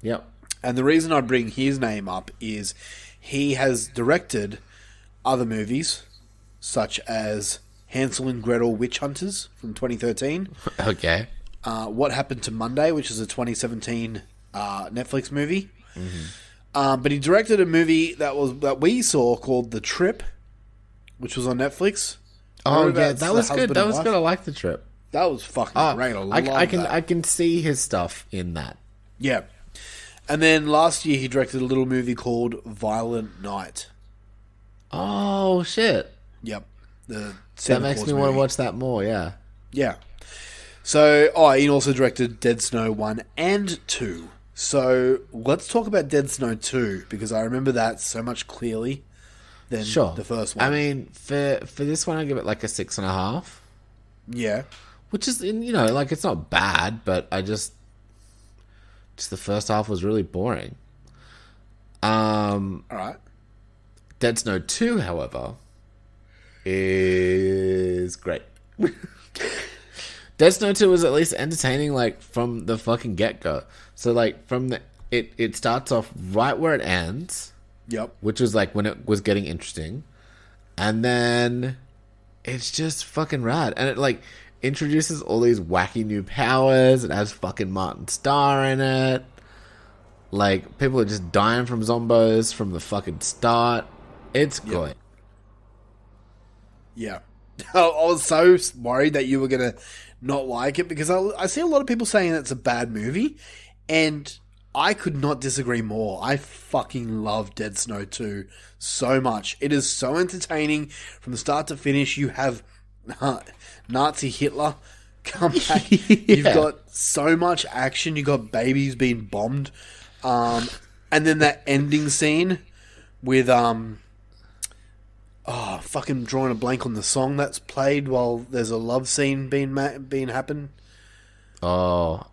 Yep. And the reason I bring his name up is he has directed other movies, such as Hansel and Gretel Witch Hunters from 2013. Okay. What Happened to Monday, which is a 2017 Netflix movie. But he directed a movie that we saw called The Trip, which was on Netflix. Oh Remember yeah, that's that the was good. husband That and was wife? good. I like The Trip. That was fucking great. I love that. I can see his stuff in that. Yeah. And then last year he directed a little movie called Violent Night. Oh shit! Yep. That makes me want to watch that more. Yeah. Yeah. So, he also directed Dead Snow 1 and 2. So, let's talk about Dead Snow 2, because I remember that so much clearly than the first one. I mean, for this one, I give it like a 6.5. Yeah. Which is, like, it's not bad, but I just the first half was really boring. All right. Dead Snow 2, however, is great. Dead Snow 2 was at least entertaining, like, from the fucking get-go. So, like, from the... It starts off right where it ends. Yep. Which was, like, when it was getting interesting. And then it's just fucking rad. And it, like, introduces all these wacky new powers. It has fucking Martin Starr in it. Like, people are just dying from zombos from the fucking start. It's good. Yeah. I was so worried that you were going to not like it, because I see a lot of people saying it's a bad movie, and I could not disagree more. I fucking love Dead Snow 2 so much. It is so entertaining from the start to finish. You have Nazi Hitler come back. You've got so much action. You've got babies being bombed. And then that ending scene with fucking drawing a blank on the song that's played while there's a love scene being happen. Oh,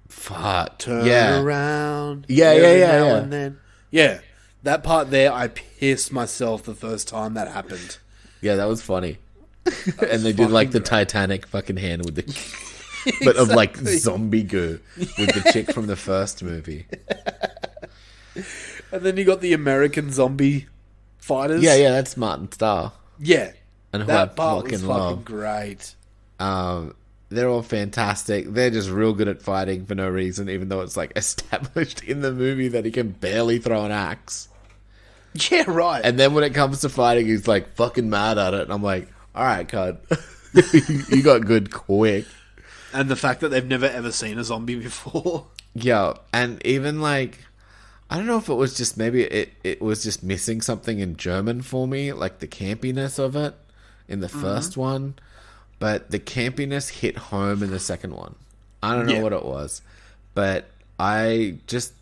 fuck. Turn around. Yeah. And then. Yeah, that part there, I pissed myself the first time that happened. Yeah, that was funny. And they did like the Titanic fucking hand with the... but of like zombie goo with the chick from the first movie. And then you got the American zombie fighters. Yeah, that's Martin Starr. Yeah. And who that I part fucking was fucking love. great. They're all fantastic. They're just real good at fighting for no reason, even though it's like established in the movie that he can barely throw an axe. Yeah, right. And then when it comes to fighting, he's like fucking mad at it. And I'm like, all right, cud. You got good quick. And the fact that they've never ever seen a zombie before. Yeah, and even like, I don't know if it was just maybe it was just missing something in German for me, like the campiness of it in the first one, but the campiness hit home in the second one. I don't know what it was, but I just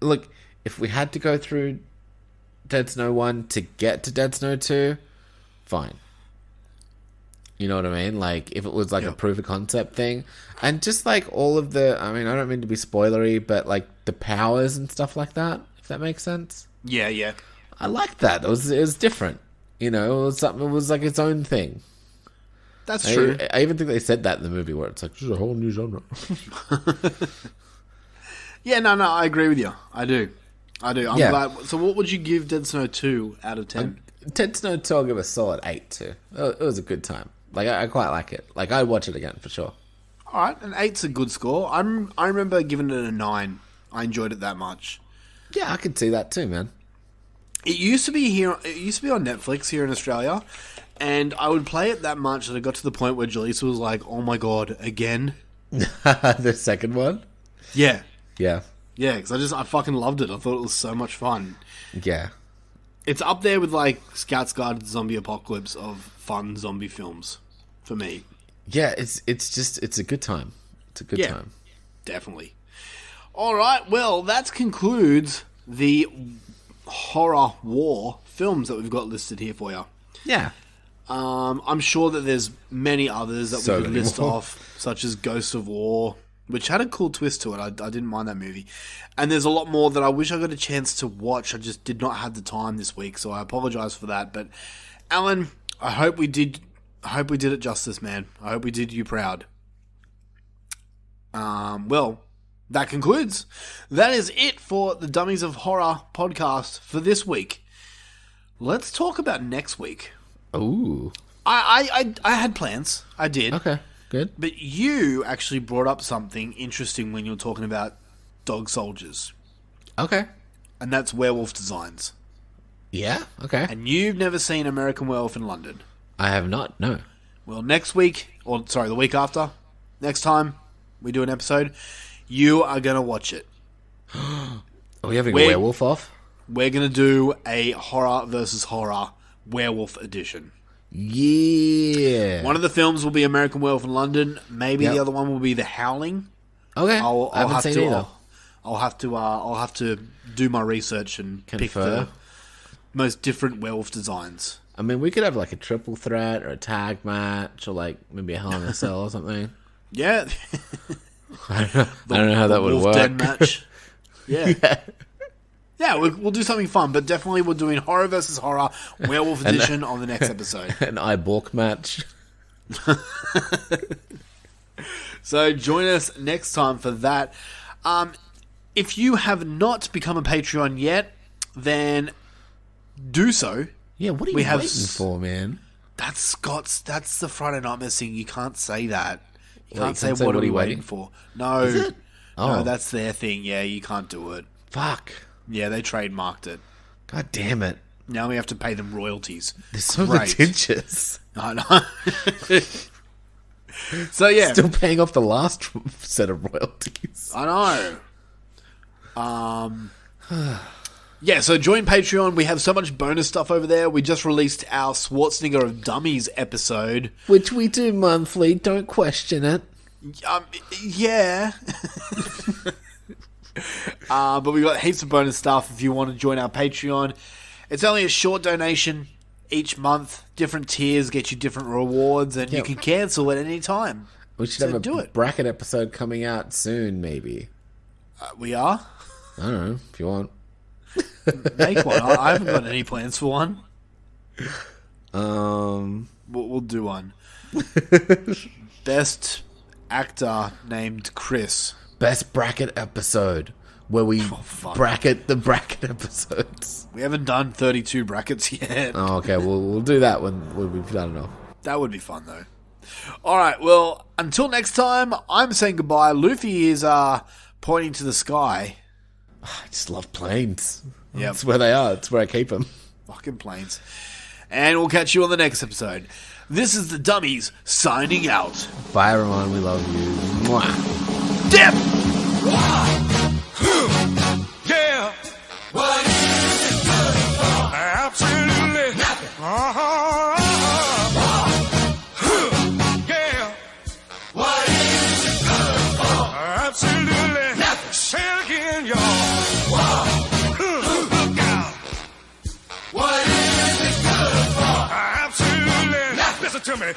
look, if we had to go through Dead Snow 1 to get to Dead Snow 2, fine. You know what I mean? Like, if it was like a proof of concept thing. And just like all of the... I mean, I don't mean to be spoilery, but like the powers and stuff like that, if that makes sense. Yeah. I liked that. It was different. You know, it was something... It was like its own thing. That's true. I even think they said that in the movie where it's like, this is a whole new genre. Yeah, no, I agree with you. I do. I'm glad. So what would you give Dead Snow 2 out of 10? Dead Snow 2, I'll give a solid 8 too. It was a good time. Like, I quite like it. Like, I'd watch it again for sure. All right, an 8's a good score. I remember giving it a 9. I enjoyed it that much. Yeah, I could see that too, man. It used to be here. It used to be on Netflix here in Australia, and I would play it that much that it got to the point where Jaleesa was like, "Oh my god, again!" The second one. Yeah, Yeah. because I fucking loved it. I thought it was so much fun. Yeah. It's up there with like Scout's Guide to the Zombie Apocalypse of fun zombie films for me. Yeah, it's a good time. It's a good time. Definitely. All right, well, that concludes the horror war films that we've got listed here for you. Yeah. I'm sure that there's many others that So we could many list more. off, such as Ghosts of War, which had a cool twist to it. I didn't mind that movie. And there's a lot more that I wish I got a chance to watch. I just did not have the time this week, so I apologize for that. But Alan, I hope we did it justice, man. I hope we did you proud. Well, that concludes. That is it for the Dummies of Horror podcast for this week. Let's talk about next week. Ooh. I had plans. I did. Okay. Good. But you actually brought up something interesting when you were talking about dog soldiers. Okay. And that's Werewolf Designs. Yeah, okay. And you've never seen American Werewolf in London. I have not, no. Well, next week, or sorry, the week after, next time we do an episode, you are going to watch it. Are we having a werewolf off? We're going to do a horror versus horror werewolf edition. Yeah. One of the films will be American Werewolf in London. Maybe the other one will be The Howling. Okay. I haven't seen either. I'll have to do my research and pick the most different werewolf designs. I mean, we could have like a triple threat or a tag match or like maybe a Hell in a Cell or something. Yeah. I don't know how that would Wolf work. Den match. Yeah. Yeah, we'll do something fun, but definitely we're doing horror versus horror werewolf edition on the next episode. An Ibork match. So join us next time for that. If you have not become a Patreon yet, then do so. Yeah, what are you waiting for, man? That's the Friday Nightmare thing. You can't say that. You Well, can't say what are we waiting for. No. Is it? No, that's their thing. Yeah, you can't do it. Fuck. Yeah, they trademarked it. God damn it. Now we have to pay them royalties. They're so Great. litigious. I know. So yeah. Still paying off the last set of royalties. I know. Yeah, so join Patreon. We have so much bonus stuff over there. We just released our Schwarzenegger of Dummies episode. Which we do monthly. Don't question it. Yeah. But we got heaps of bonus stuff if you want to join our Patreon. It's only a short donation each month. Different tiers get you different rewards, and you can cancel at any time. We should have a bracket episode coming out soon, maybe. We are? I don't know, if you want. Make one. I haven't got any plans for one. We'll do one. Best actor named Chris. Best bracket episode where we bracket the bracket episodes. We haven't done 32 brackets yet. Oh, okay. We'll do that when we've done it all. That would be fun, though. All right. Well, until next time, I'm saying goodbye. Luffy is pointing to the sky. I just love planes. Yep. That's where they are. It's where I keep them. Fucking planes. And we'll catch you on the next episode. This is the Dummies signing out. Bye, everyone. We love you. Mwah. Dip! Yeah. What is it good for? Absolutely nothing. Yeah. What is it good for? Absolutely nothing. Say it again, y'all. Look out. What is it good for? Absolutely nothing. Listen to me.